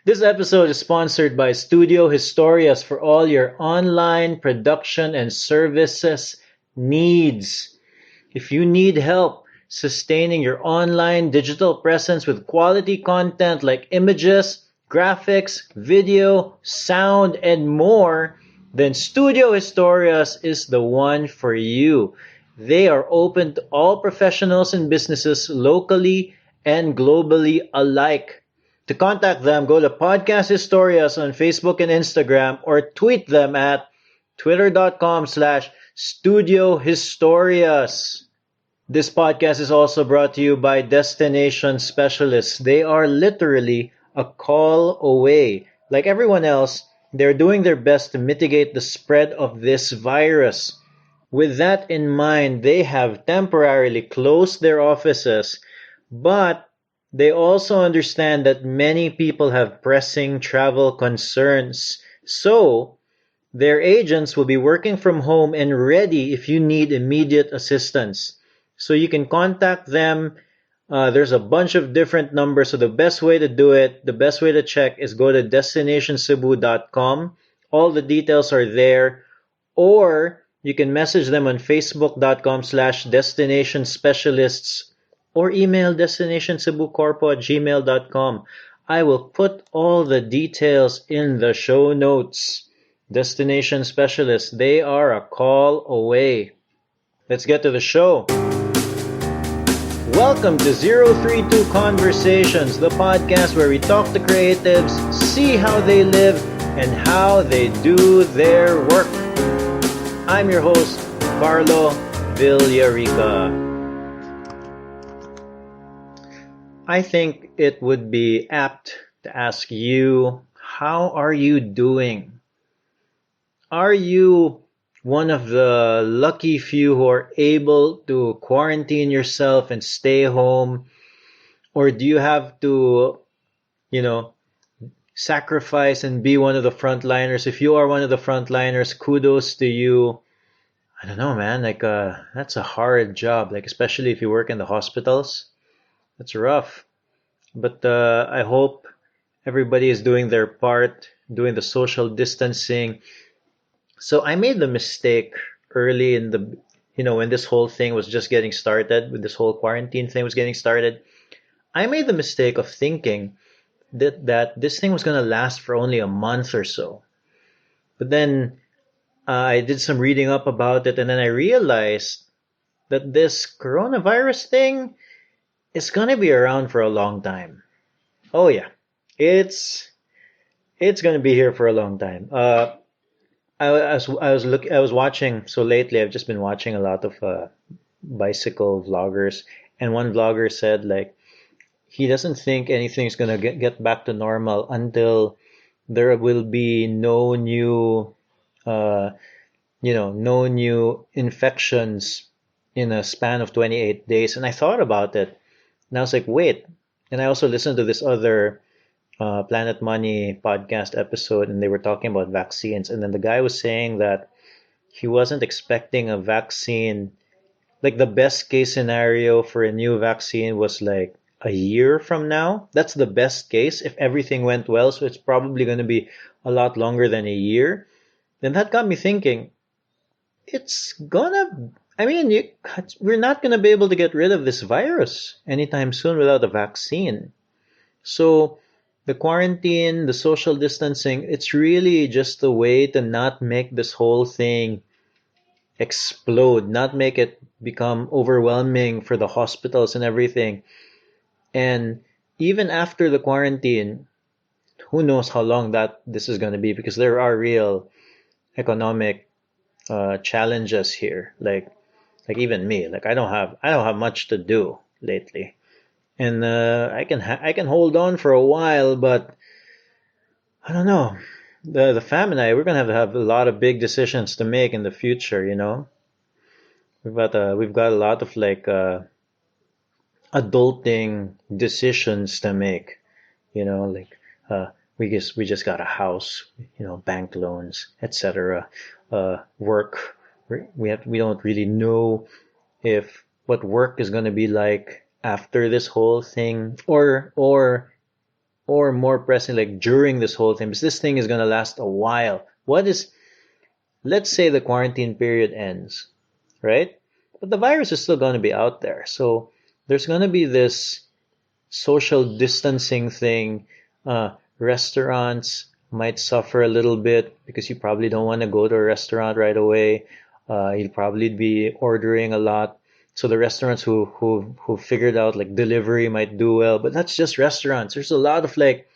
This episode is sponsored by Studio Historias for all your online production and services needs. If you need help sustaining your online digital presence with quality content like images, graphics, video, sound, and more, then Studio Historias is the one for you. They are open to all professionals and businesses locally and globally alike. To contact them, go to Podcast Historias on Facebook and Instagram or tweet them at twitter.com/Studio Historias. This podcast is also brought to you by Destination Specialists. They are literally a call away. Like everyone else, they're doing their best to mitigate the spread of this virus. With that in mind, they have temporarily closed their offices, but they also understand that many people have pressing travel concerns. So, their agents will be working from home and ready if you need immediate assistance. So you can contact them. There's a bunch of different numbers. So the best way to do it, the best way to check is go to destinationcebu.com. All the details are there. Or you can message them on facebook.com/destination specialists or email destinationcebucorpo@gmail.com. I will put all the details in the show notes. Destination Specialists, they are a call away. Let's get to the show. Welcome to 032 Conversations, the podcast where we talk to creatives, see how they live, and how they do their work. I'm your host, Carlo Villarica. I think it would be apt to ask you, how are you doing? Are you one of the lucky few who are able to quarantine yourself and stay home? Or do you have to, sacrifice and be one of the frontliners? If you are one of the frontliners, kudos to you. I don't know, man. That's a hard job, especially if you work in the hospitals. That's rough. But I hope everybody is doing their part, doing the social distancing. So I made the mistake early when this whole thing was just getting started, when this whole quarantine thing was getting started. I made the mistake of thinking that this thing was going to last for only a month or so. But then I did some reading up about it, and then I realized that this coronavirus thing is going to be around for a long time. Oh yeah, it's going to be here for a long time. I was watching, so lately I've just been watching a lot of bicycle vloggers, and one vlogger said he doesn't think anything's gonna get back to normal until there will be no new no new infections in a span of 28 days. And I thought about it, and I was like, wait. And I also listened to this other Planet Money podcast episode, and they were talking about vaccines. And then the guy was saying that he wasn't expecting a vaccine. The best case scenario for a new vaccine was a year from now. That's the best case if everything went well. So it's probably going to be a lot longer than a year. Then that got me thinking, we're not going to be able to get rid of this virus anytime soon without a vaccine. So the quarantine, the social distancing, it's really just a way to not make this whole thing explode, not make it become overwhelming for the hospitals and everything. And even after the quarantine, who knows how long that this is going to be, because there are real economic challenges here. Like even me, I don't have much to do lately. And I can hold on for a while, but I don't know. The fam and I, we're gonna have a lot of big decisions to make in the future. We've got a lot of adulting decisions to make. We just got a house, bank loans, etc. Work. We don't really know if what work is gonna be like after this whole thing, or or more pressing, like during this whole thing, because this thing is going to last a while. Let's say the quarantine period ends, right? But the virus is still going to be out there. So there's going to be this social distancing thing. Restaurants might suffer a little bit because you probably don't want to go to a restaurant right away. You'll probably be ordering a lot. So the restaurants who figured out like delivery might do well, but that's just restaurants. There's a lot of like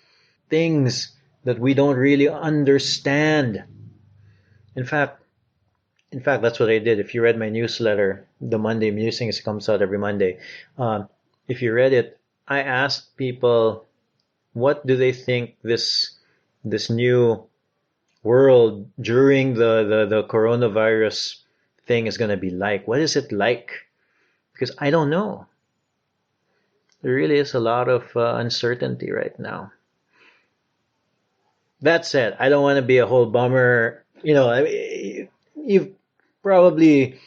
things that we don't really understand. In fact, that's what I did. If you read my newsletter, the Monday Musings comes out every Monday. If you read it, I asked people, what do they think this new world during the coronavirus thing is going to be like? What is it like? Because I don't know. There really is a lot of uncertainty right now. That said, I don't want to be a whole bummer. You probably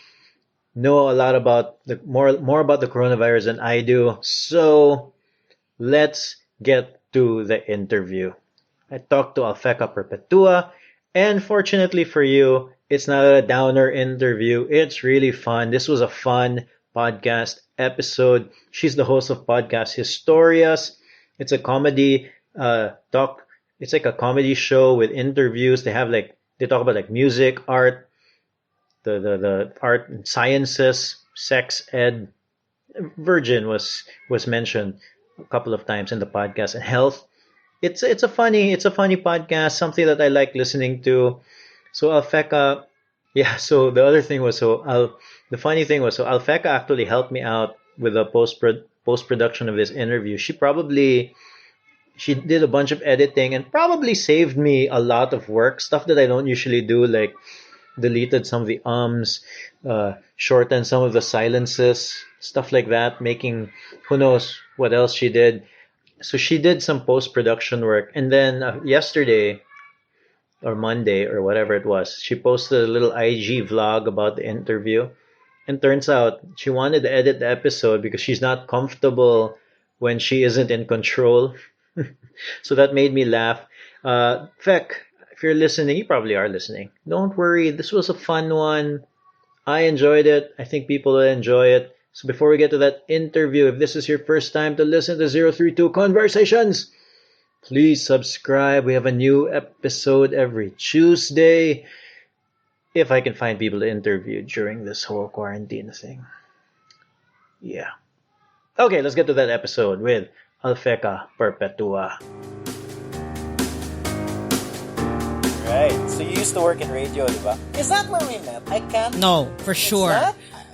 know a lot about more about the coronavirus than I do. So let's get to the interview. I talked to Alphecca Perpetua, and fortunately for you, it's not a downer interview. It's really fun. This was a fun podcast episode. She's the host of Podcast Historias. It's a comedy talk. It's like a comedy show with interviews. They talk about like music, art, the art and sciences, sex ed. Virgin was mentioned a couple of times in the podcast, and health. It's a funny podcast, something that I like listening to. So Alphecca, yeah. So the other thing was the funny thing was Alphecca actually helped me out with the post production of this interview. She did a bunch of editing and probably saved me a lot of work, stuff that I don't usually do, like deleted some of the shortened some of the silences, stuff like that, making who knows what else she did. So she did some post-production work, and then yesterday or Monday or whatever it was, she posted a little IG vlog about the interview. And turns out she wanted to edit the episode because she's not comfortable when she isn't in control. So that made me laugh. Feck, if you're listening, you probably are listening. Don't worry, this was a fun one. I enjoyed it. I think people will enjoy it. So before we get to that interview, if this is your first time to listen to 032 Conversations, please subscribe. We have a new episode every Tuesday. If I can find people to interview during this whole quarantine thing. Yeah. Okay, let's get to that episode with Alphecca Perpetua. Right. So you used to work in radio, diba? Is that where we met? I can't. No, for sure.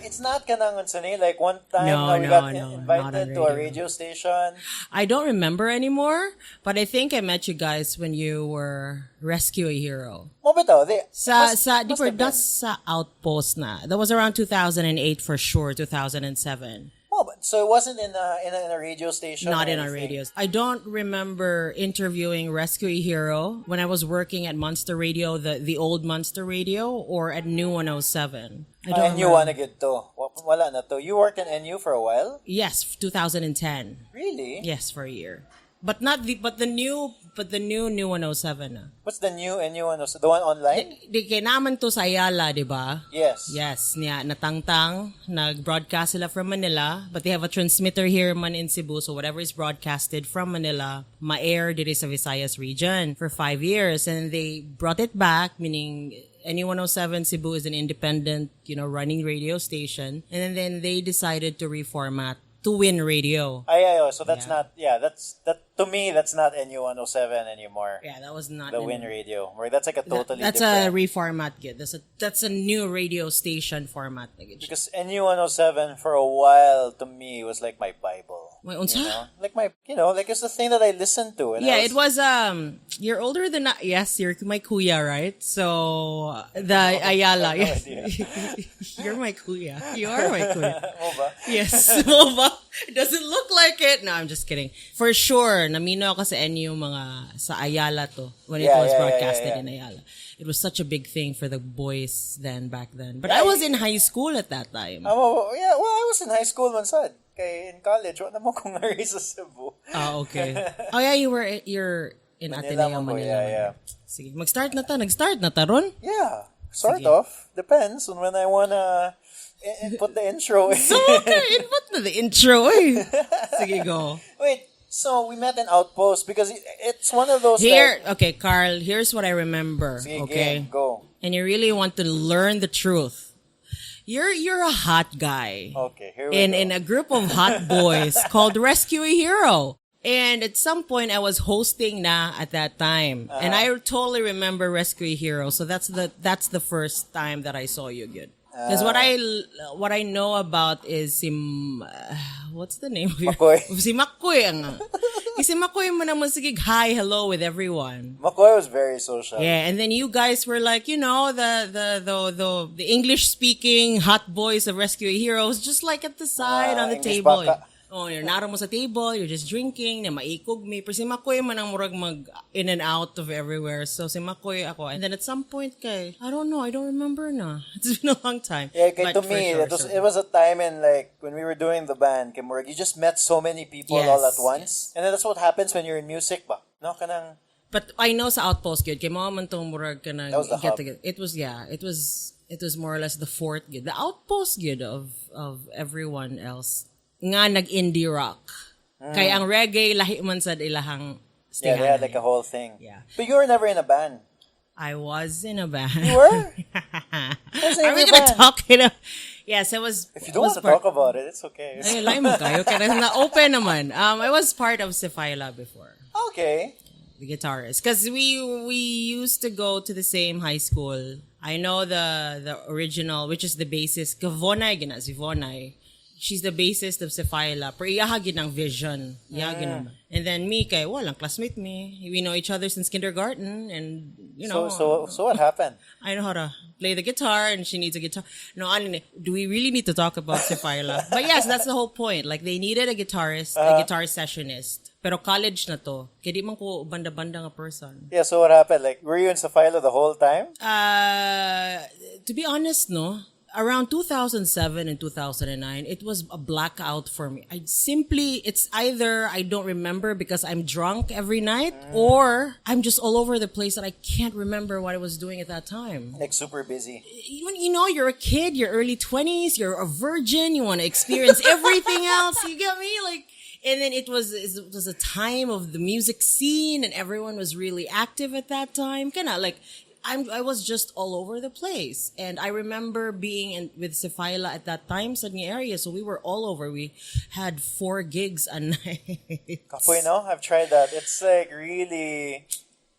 It's not kanang unsani. Like one time we got invited to a radio station. I don't remember anymore, but I think I met you guys when you were Rescue a Hero. Mo bitaw, that's sa Outpost na. That was around 2008 for sure, 2007. Oh, but so it wasn't in a radio station? Not in a radio. I don't remember interviewing Rescue a Hero when I was working at Monster Radio, the old Monster Radio, or at New 107. I don't remember. NU na gid to. Wala na to. You worked in NU for a while? Yes, 2010. Really? Yes, for a year. But the new 107 na. What's the new NU 107? The one online? Di kinaman to sa Ayala, di ba? Yes. Yes, niya natangtang nag-broadcast sila from Manila, but they have a transmitter here in Cebu, so whatever is broadcasted from Manila, ma-air dito sa Visayas region for 5 years, and they brought it back, meaning NU 107 Cebu is an independent, running radio station, and then they decided to reformat to Win Radio. So that's not, to me, that's not NU 107 anymore. Yeah, that was not the Win Radio. Where that's like a totally that's different. a reformat kid. That's a new radio station format. Because NU 107 for a while to me was like my Bible. Wait, unsa? Like my, like it's the thing that I listened to. And it was you're older than yes, you're my kuya, right? So the Ayala, yes. You're my kuya. You are my kuya. Moba? Yes, Moba. It doesn't look like it. No, I'm just kidding. For sure, namino ako sa NU mga sa Ayala to when it was broadcasted in Ayala. It was such a big thing for the boys back then. But I was in high school at that time. Well, I was in high school man sad. kay in college, wala mo kung nari sa Cebu. Okay. Oh yeah, you're in Ateneo, Manila. Yeah. Sige, nag-start na ta ron? Yeah, sort of. Depends on when I wanna put the intro in. So, okay, input na the intro, eh. Sige, go. Wait, so we met in Outpost because it's one of those Okay, Carl, here's what I remember, Sige, okay? game, go. And you really want to learn the truth. You're a hot guy. Okay, here we go. In a group of hot boys called Rescue a Hero. And at some point I was hosting na at that time. And I totally remember Rescue a Hero. So that's the first time that I saw you good. Because what I know about is what's the name of your Makoy. Si Makoy ang si Makoy mo naman sige hi hello with everyone. McCoy was very social. Yeah, and then you guys were like, the English speaking hot boys of Rescue Heroes, just like at the side on the English table. baka. Oh, you're naro mo sa table, you're just drinking, na maikog me. Pero si Makoy man ang murag mag in and out of everywhere. So si Makoy ako. And then at some point I don't know, I don't remember na. It's been a long time. Yeah, But to for me, sure, it was a time in like when we were doing the band, kay murag, you just met so many people all at once. And then that's what happens when you're in music ba? No, kanang But I know sa Outpost good, kay mga man tong murag ka na that was the hub. It was more or less the fourth good. The Outpost good of everyone else. Nga nag-indie rock. Kaya ang reggae, lahi man sa ilahang yeah, they had like a whole thing. Yeah. But you were never in a band. I was in a band. You were? Are we gonna talk it up? Yes, I was. If you don't want to talk about it, it's okay. Ay, lahi mo kayo. Kaya na open naman. I was part of Cephila before. Okay. The guitarist. Because we used to go to the same high school. I know the original, which is the bassist. Vonay, gina, si Vonay. She's the bassist of Cephila. Pero iyahagin ang vision. Iyahagin naman. And then me, kay walang classmate me. We know each other since kindergarten. And, you know. So what happened? I know how to play the guitar and she needs a guitar. No, do we really need to talk about Cephila? But yes, that's the whole point. Like, they needed a guitarist, a guitar sessionist. Pero college na to. Kaya di man ko banda-banda nga person. Yeah, so what happened? Like, were you in Cephila the whole time? To be honest, no. Around 2007 and 2009, it was a blackout for me. It's either I don't remember because I'm drunk every night or I'm just all over the place and I can't remember what I was doing at that time. Like super busy. You know, you're a kid, you're early 20s, you're a virgin, you want to experience everything else. You get me? Like, and then it was a time of the music scene and everyone was really active at that time. Kinda like, I was just all over the place. And I remember being with Cephila at that time sa area. So we were all over. We had 4 gigs a night. Kapoy, no? I've tried that. It's like really...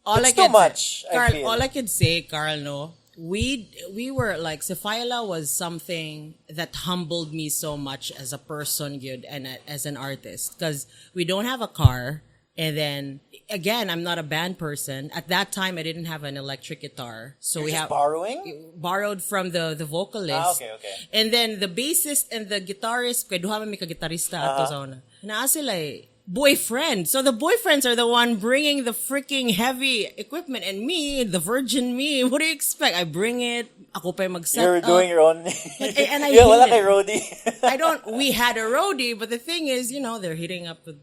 It's too much, Carl, I feel. all I could say, Carl, no? We were like, Cephila was something that humbled me so much as a person, good, and as an artist. Because we don't have a car. And then, again, I'm not a band person. At that time, I didn't have an electric guitar. So You're just borrowing? Borrowed from the vocalist. Okay. And then the bassist and the guitarist, kaya duha man mi ka gitarista ato sa una. Naa sila boyfriend. So the boyfriends are the one bringing the freaking heavy equipment. And me, the virgin me, what do you expect? I bring it. Ako pa yung mag-set You're doing your own... and I yeah, wala hate kay it. roadie. We had a roadie, but the thing is, they're hitting up with,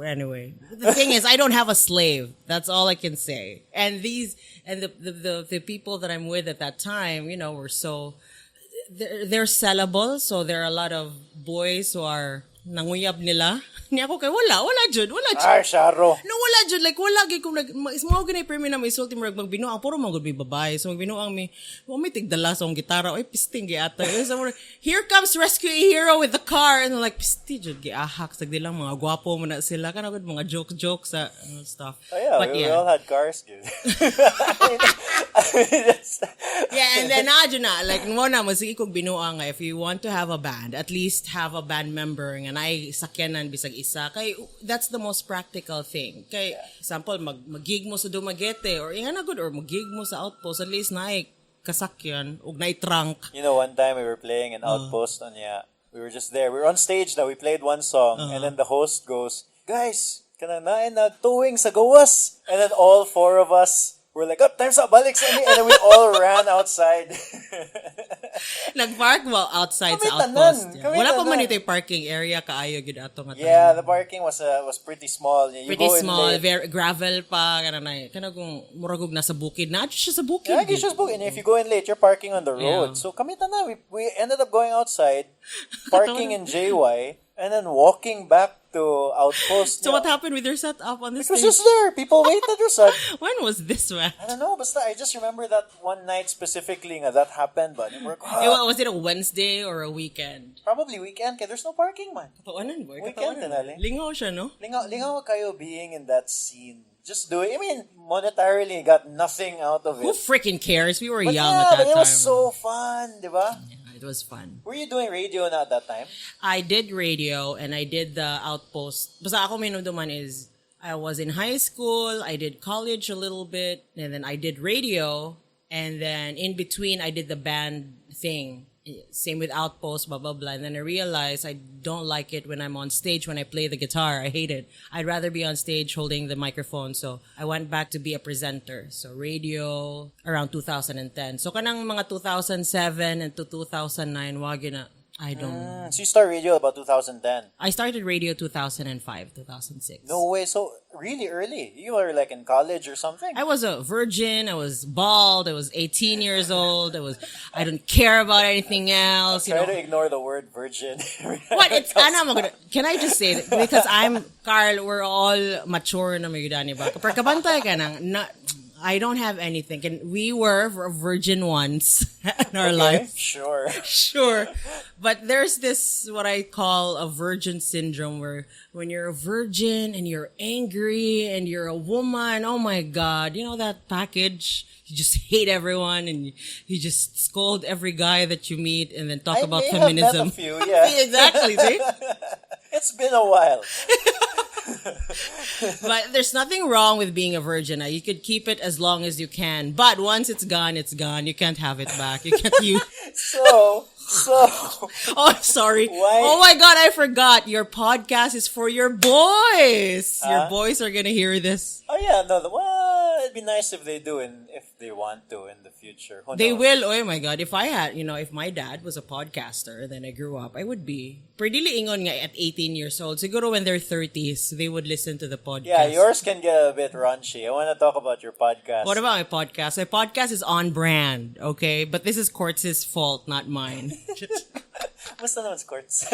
anyway. The thing is, I don't have a slave. That's all I can say. And the people that I'm with at that time, were so, they're sellable. So there are a lot of boys who are nanguyab nila. Niya ako kay wala jud. Ay, Sharo. No, wala jud, like wala gid kung mo ganay permi na may sulti mo magbinuang puro mo gud may babae. So magbinuang may tigdala sa gitara. Oy pisting gi ata. So here comes Rescue a Hero with the car and I'm like pisti jud gi ahak sagdi lang mga gwapo mo na sila kana gud mga joke sa stuff. Oh yeah, but we all had cars, dude. Yeah, and then like mo na sige kog binuang if you want to have a band, at least have a band member nga nay sakyanan bisag isa kay that's the most practical thing. Kay example mag-gig mo sa Dumaguete or ingana good or mag-gig mo sa Outpost, at least nay kasakyan ug nay trunk. One time we were playing in Outpost and we were just there. We were on stage now. We played one song and then the host goes, "Guys, kana na tuwing sa gawas." And then all 4 of us we're like, oh, time's up, balik sa ni. And then we all ran outside. Nag-park mo outside Kami sa outpost. tanan. Yeah. Kami Wala pa tanan. man ito yung parking area kaayo gid ato nga Yeah, time. the parking was pretty small. You Pretty go in small, late. very gravel pa kanang kung murag nasa bukid na siya sa bukid. Yeah, you just book. And if you go in late, you're parking on the road. Yeah. So kami tanan, we ended up going outside, parking in JY, and then walking back to Outpost. So what happened with your setup on the It was stage? just there. People waited or something. When was this one? I don't know, but I just remember that one night specifically that happened. But we're, Was it a Wednesday or a weekend? probably weekend, kaya there's no parking, man. Katawanan, boy. Weekend Katawanan. tinali. Lingaw siya, no? Lingaw kayo being in that scene. Just do it. I mean, monetarily, got nothing out of Who it. freaking cares? We were But young yeah, at that but it time. was so fun, di ba? Yeah, it was fun. Were you doing radio na at that time? I did radio and I did the outpost. Basta ako minuduman is I was in high school, I did college a little bit, and then I did radio, and then in between I did the band thing. Same with Outpost, blah, blah, blah. And then I realized I don't like it when I'm on stage, when I play the guitar. I hate it. I'd rather be on stage holding the microphone. So I went back to be a presenter. So radio around 2010. So kanang mga 2007 and to 2009, wag yun na. I don't. So you started radio about 2010. I started radio 2005, 2006. No way. So really early. You were like in college or something. I was a virgin. I was bald. I was 18 years old. I don't care about anything else. Try to ignore the word virgin. What? Can I just say that? Because Carl, we're all mature na may gudani ba? Kapag kabantay ka nang, I don't have anything. And we were a virgin once in our life. Sure. Sure. But there's this, what I call a virgin syndrome, where when you're a virgin and you're angry and you're a woman, oh my God, you know that package? You just hate everyone and you just scold every guy that you meet and then talk about feminism. Have met a few, yeah. Exactly, see? It's been a while. But there's nothing wrong with being a virgin. You could keep it as long as you can. But once it's gone, it's gone. You can't have it back. You can't use. So. Oh, sorry. Why? Oh my God, I forgot. Your podcast is for your boys. Your boys are gonna hear this. Oh yeah, no. Well, it'd be nice if they do, and if they want to in the future. Who They knows? will. Oh my God. If I had, if my dad was a podcaster, then I grew up, I would be. Pretty liingon nga at 18 years old. Siguro when they're 30s, they would listen to the podcast. Yeah, yours can get a bit raunchy. I want to talk about your podcast. What about my podcast? My podcast is on brand, okay? But this is Cortes' fault, not mine. Basta naman Cortes.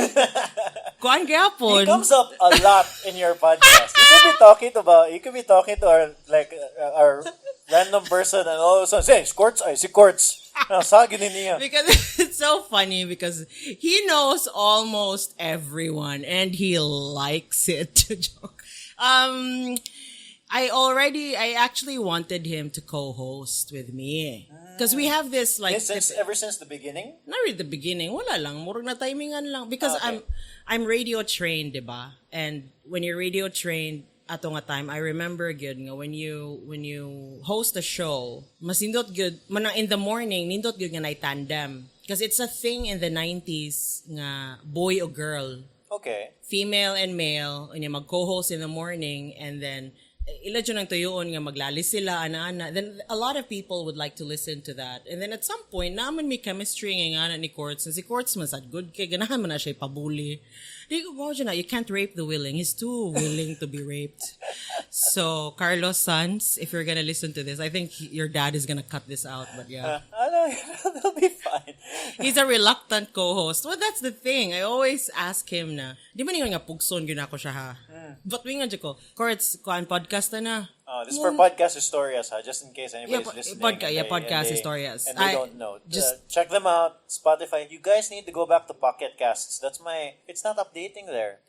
Kuan gyapon. He comes up a lot in your podcast. You could be talking to our random person, and all of a sudden, say, si Cortes. Sagin niya. Because it's so funny because he knows almost everyone and he likes it to joke. I actually wanted him to co-host with me. Because we have this Ever since the beginning? Not really the beginning. Wala lang. Murag na timingan lang. Because Okay. I'm radio trained, diba? And when you're radio trained, ato nga time, I remember good nga when you host a show, mas nindot good, manang in the morning, nindot good nga na tandem. Because it's a thing in the 90s nga boy or girl. Okay. Female and male, and mag-co-host in the morning, and then ila dyan ang tuyoon nga maglalis sila, ana-ana. Then a lot of people would like to listen to that. And then at some point, naman may chemistry nga ni Cortes. And si Cortes man sad good kay ganahan man na siya ipabuli. Di ko mo dyan na, you can't rape the willing. He's too willing to be raped. So, Carlos Sons, if you're gonna listen to this, I think your dad is gonna cut this out, but yeah. That'll be fine. He's a reluctant co-host. Well, that's the thing. I always ask him na, di man nga pugson yun ako siya ha. But wing nga ko, Cortes, kuan podcast na. This is for Podcast Historias, just in case anybody's listening. Podcast Historias. And they don't know. Just check them out. Spotify. You guys need to go back to Pocket Casts. It's not updating there.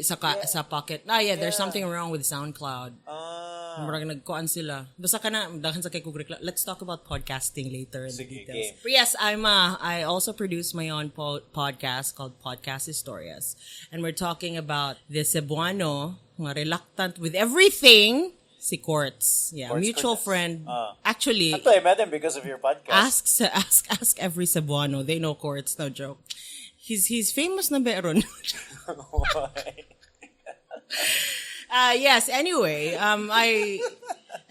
Sa Pocket. There's something wrong with SoundCloud. Marang nagkuan sila. Basta ka na, dahil sa kay Kugrikla. Let's talk about podcasting later in the details. Game. But yes, I also produce my own podcast called Podcast Historias. And we're talking about the Cebuano, nga reluctant with everything, si Cortes. Yeah, Cortes mutual Cortes. friend. Actually, I met him because of your podcast. ask every Cebuano. They know Cortes, no joke. He's famous na beron. Yes, anyway,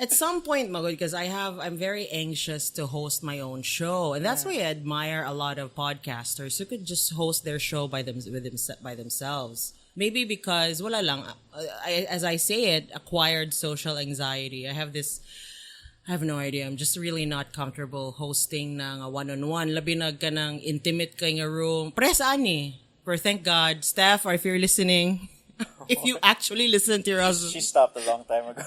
At some point, Magod, because I'm very anxious to host my own show, and that's why I admire a lot of podcasters who could just host their show by themselves. Maybe because wala lang, as I say it, acquired social anxiety. I have no idea. I'm just really not comfortable hosting ng a one-on-one. Labi na ka ng intimate ka in a room. Press ani. But thank God, Steph, if you're listening, if you actually listen to your husband. She stopped a long time ago.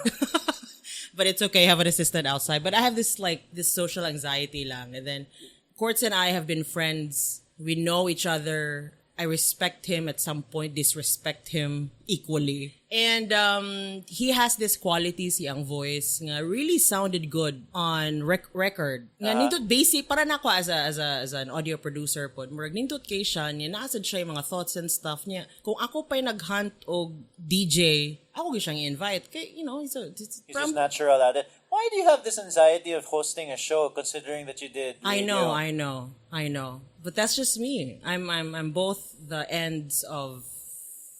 But it's okay, I have an assistant outside. But I have this social anxiety lang. And then Cortes and I have been friends. We know each other. I respect him at some point, disrespect him equally. And he has this quality, siyang voice, nga really sounded good on record. Nga nindot basic, para na ako as an audio producer po. Murag nindot kay siya, niya naasad siya yung mga thoughts and stuff niya. Kung ako pa'y nag-hunt o DJ, ako siyang invite. Kay, he's just natural at it. Why do you have this anxiety of hosting a show, considering that you did radio? I know. But that's just me. I'm both the ends of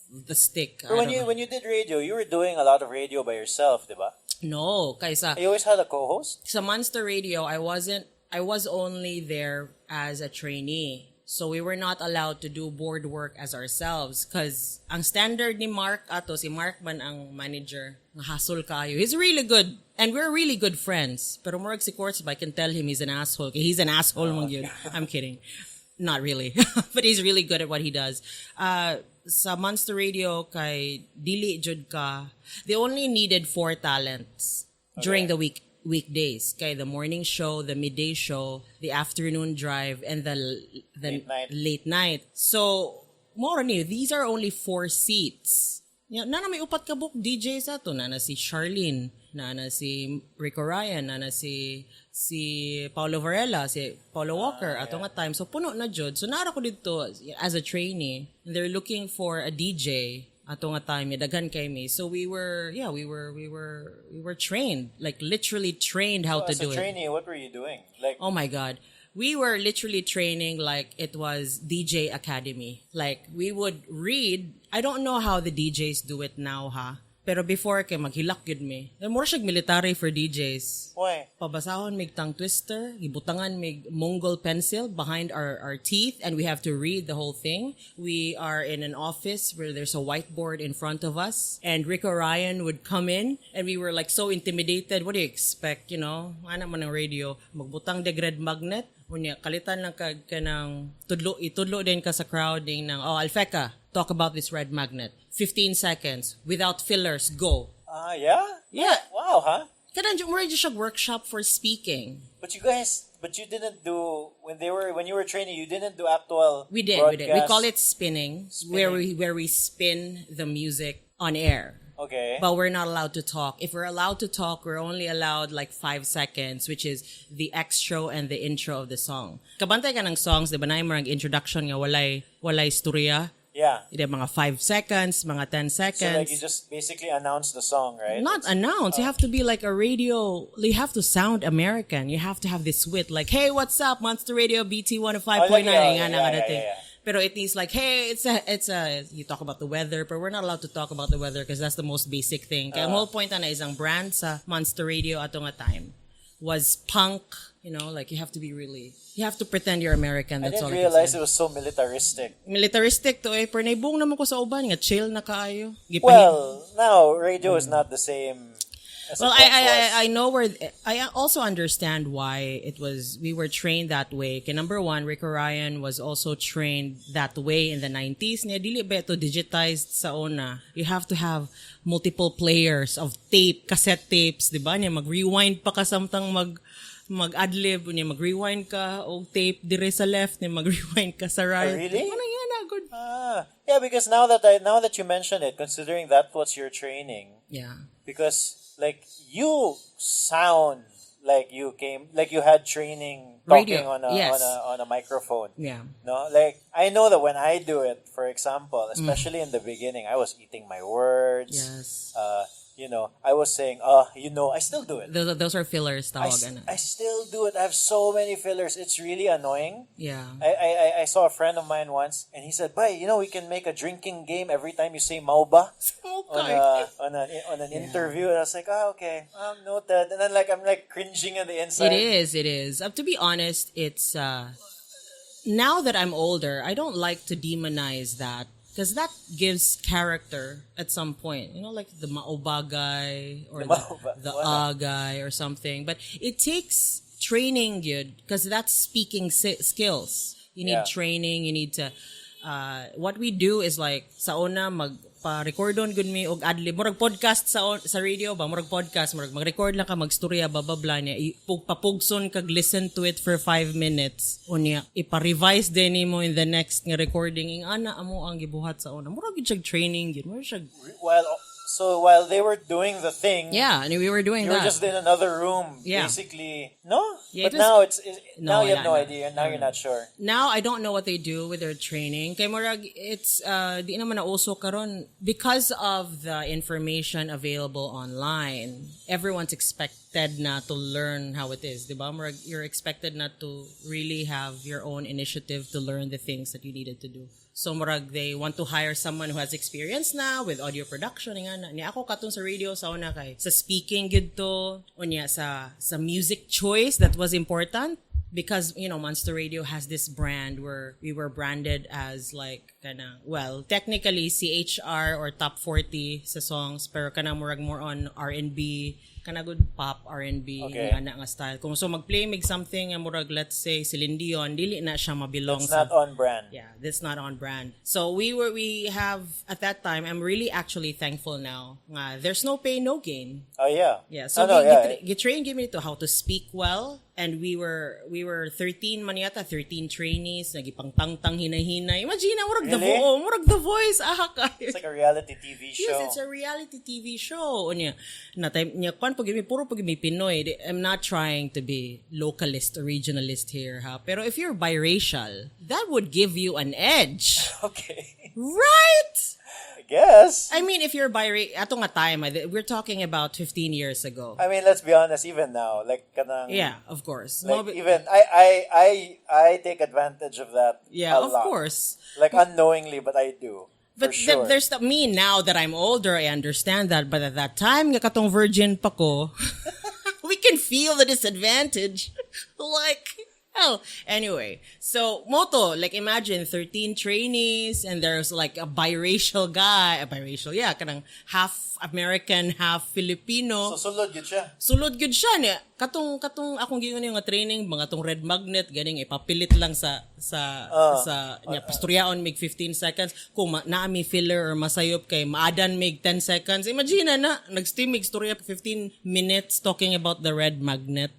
the stick. But when you did radio, you were doing a lot of radio by yourself, diba? No, kaysa you always had a co-host? sa Monster Radio, I was only there as a trainee. So we were not allowed to do board work as ourselves because ang standard ni Mark si Mark man ang manager, hassle kayo. He's really good and we're really good friends. Pero Mark si Cortes, I can tell him he's an asshole. He's an asshole mang yun. I'm kidding. Not really. But he's really good at what he does. Sa Monster Radio kay dili jud ka. They only needed 4 talents during the weekdays. Kay the morning show, the midday show, the afternoon drive, and the late night. So, more ni, these are only 4 seats. Nana may upat ka book DJs ato. Nana si Charlene, nana si Rico Ryan, nana si Paulo Varela, si Paulo Walker, ato nga time. So, puno na jud. So, nara ko dito as a trainee. They're looking for a DJ. Ato nga time, daghan kay me. So we were trained, like literally trained how to do it. As a trainee, what were you doing? Like, oh my God. We were literally training like it was DJ Academy. Like we would read, I don't know how the DJs do it now, ha? Pero before kay maghilak yun me. Mura siyag military for DJs. Why? Pabasahon mig tongue twister, gibutangan mig Mongol pencil behind our teeth, and we have to read the whole thing. We are in an office where there's a whiteboard in front of us, and Rick Orion would come in, and we were like so intimidated. What do you expect, Ano man ng radio, magbutang de red magnet, unya kalitan lang kag kanang itudlo din ka sa crowd ng Alphecca, talk about this red magnet. 15 seconds without fillers, go. Yeah? Yeah. Wow, huh? Kanang more just a workshop for speaking. But you didn't do when you were training, you didn't do actual We did. We call it spinning. Where we spin the music on air. Okay. But we're not allowed to talk. If we're allowed to talk, we're only allowed like 5 seconds, which is the extra and the intro of the song. Kabantay ka ng songs, di ba na yung mga introduction nga walay istorya? Yeah. Mga 5 seconds, mga 10 seconds. So like you just basically announce the song, right? Not announce. You have to be like a radio. You have to sound American. You have to have this wit. Like, hey, what's up? Monster Radio BT 105.9. Yeah. Pero it needs like, hey, it's a, you talk about the weather, but we're not allowed to talk about the weather because that's the most basic thing. Kaya ang whole point na isang brand sa Monster Radio ato nga time was punk, like you have to pretend you're American. That's all I didn't realize it was so militaristic. Militaristic to pero naibong naman ko sa uban nga chill na kaayo. Well, now radio is not the same. Well, I know where I also understand why we were trained that way. Okay, number one, Rick Orion was also trained that way in the 90s. Niya dili ba ito digitized sa una. You have to have multiple players of cassette tapes, di ba? Niya mag-rewind pa ka samtang mag-adlib, niya mag-rewind ka o tape dire sa left, niya mag-rewind ka sa right. Oh, really? Ano yan, good. Yeah, because now that you mention it, considering that was your training. Yeah. Because like you sound like you had training talking on a microphone. Yeah. No, like I know that when I do it, for example, especially in the beginning, I was eating my words. Yes. I was saying, I still do it. Those are fillers, I, tawag. I still do it. I have so many fillers. It's really annoying. Yeah. I saw a friend of mine once, and he said, "Bye, we can make a drinking game every time you say mauba on an interview." And I was like, okay, noted. And then I'm cringing on the inside. It is. To be honest, it's now that I'm older, I don't like to demonize that. Because that gives character at some point. Like the maoba guy or the guy or something. But it takes training, yun. Because that's speaking skills. You need training. You need to... what we do is sa una, pa-recordon good me og adlib. Murag podcast sa radio ba? Murag podcast. Murag mag-record lang ka, magstorya, bababla niya. Papugson kag listen to it for 5 minutes. Unya, ipa-revise din mo in the next nga recording. Ing ana amo ang gibuhat sa una. Murag yung training yun. While they were doing the thing, and we were doing you that. were just in another room, basically. No? Yeah, but now now you have no idea. Now you're not sure. Now I don't know what they do with their training. Kay murag it's di naman na uso karon because of the information available online. Everyone's expected na to learn how it is, di ba? Murag you're expected not to really have your own initiative to learn the things that you needed to do. So murag they want to hire someone who has experience na with audio production nga na. Ni ako katong sa radio sa una kay sa speaking gid to unya sa music choice that was important because Monster Radio has this brand where we were branded as technically CHR or top 40 sa songs pero kana murag more on R&B kana good pop R&B nga nga style. Kung so mag-play mig something nga murag let's say Celine Dion, dili na siya mabilong That's not on brand. Yeah, that's not on brand. So we have at that time I'm really actually thankful now. Nga there's no pain no gain. Oh yeah. Yeah. So we trained me to how to speak well and we were 13 man yata 13 trainees nagipangtang hinay-hinay. Imagine murag the voice It's like a reality TV show. Yes, it's a reality TV show. Unya na time niya puro pag mi Pinoy. I'm not trying to be localist or regionalist here, ha. Pero if you're biracial, that would give you an edge. Okay. Right? I guess. I mean, if you're biracial, ato nga time, we're talking about 15 years ago. I mean, let's be honest, even now, kanang... Yeah, of course. Even, I take advantage of that yeah, a of lot. course. Unknowingly, but I do. But sure. There's me now that I'm older, I understand that. But at that time, nga katong virgin pa ko, we can feel the disadvantage. Hell. Anyway, so moto, imagine 13 trainees and there's a biracial guy, kanang half American, half Filipino. So sulod gud siya. Sulod gud siya niya. Katong akong giyon nga training, mga tong red magnet ganing ipapilit lang sa niya pastoryaon mig 15 seconds kung naami filler or masayop kay maadan mig 10 seconds. Imagine na nagsteam mig storya 15 minutes talking about the red magnet.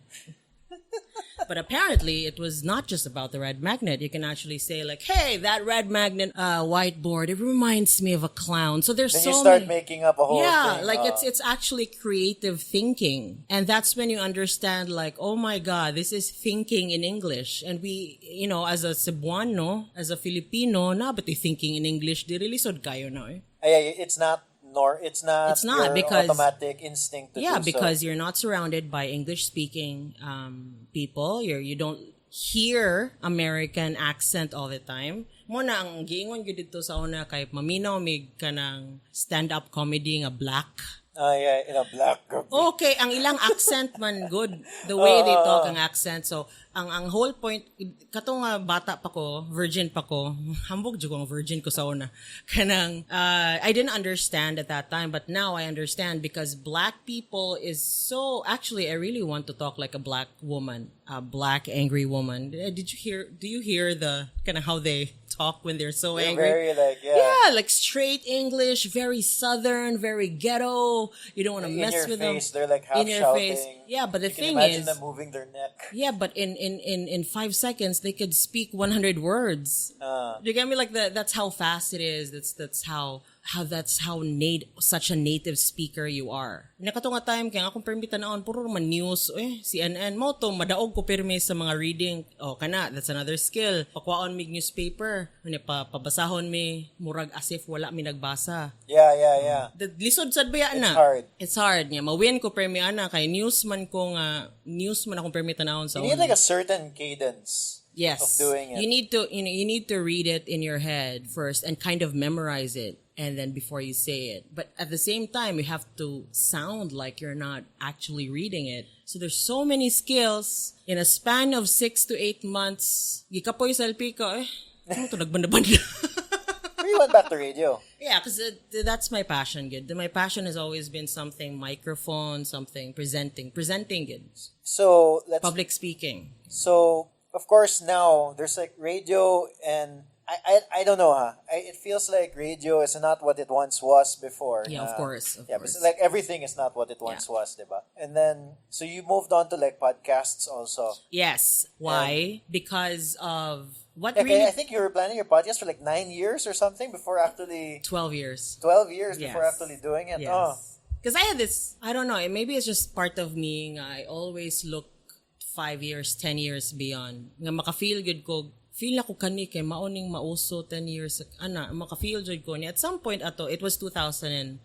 But apparently, it was not just about the red magnet. You can actually say hey, that red magnet whiteboard, it reminds me of a clown. So there's then so you start many... making up a whole thing. It's actually creative thinking. And that's when you understand oh my God, this is thinking in English. And we, as a Cebuano, as a Filipino, but thinking in English, di really sod kayo na eh. It's not your because automatic instinct to do so. Yeah, because you're not surrounded by English-speaking people. You don't hear American accent all the time. Muna ang giingon gyud dito sa una kay maminaw mig kanang stand-up comedy nga black. In a black group. Okay, ang ilang accent man good. The way they talk ang accent. So, ang whole point, katong bata pa ko, virgin pa ko, hambog jud ko ang virgin ko sa una. Kanang, I didn't understand at that time, but now I understand because black people is so, actually, I really want to talk like a black woman, a black angry woman. Do you hear the, kind of how they talk when they're so angry? Very Yeah, straight English, very southern, very ghetto. You don't want to mess with them. They're half in your shouting. face. Yeah, but the thing imagine is, them moving their neck. yeah, but in 5 seconds they could speak 100 words. You get me? That's how fast it is. That's how such a native speaker you are. Nakato nga time kaya akong permita naon puro man news CNN mo to madaog ko permi sa mga reading. Kana that's another skill. Pakwaon mig newspaper, pabasahon mi murag as if wala mi nagbasa. Yeah. Lisod sad ba na? It's hard nga mawin ko permi ana kay newsman akong permi tanawon sa. You need like a certain cadence. Yes. Of doing it. You need to read it in your head first and kind of memorize it and then before you say it. But at the same time, you have to sound like you're not actually reading it. So there's so many skills in a span of 6 to 8 months. Gikapoy sa Alphecca ano to nagbanda-banda. We went back to radio. Yeah, because that's my passion, good. My passion has always been something microphone, something presenting, good. So public speaking. So of course, now there's like radio, and I don't know, it feels like radio is not what it once was before. Yeah, of course. But like everything is not what it once was, diba? And then, so you moved on to like podcasts also. Yes. Why? Because of what? Okay, really? I think you were planning your podcast for like 9 years or something before actually. 12 years. 12 years before actually doing it. Yes. Because I had this. I don't know. Maybe it's just part of me. I always look 5 years, 10 years beyond. Nga maka-feel good ko, feel ako kani kay maoning mauso 10 years maka-feel good ko ni at some point it was 2008.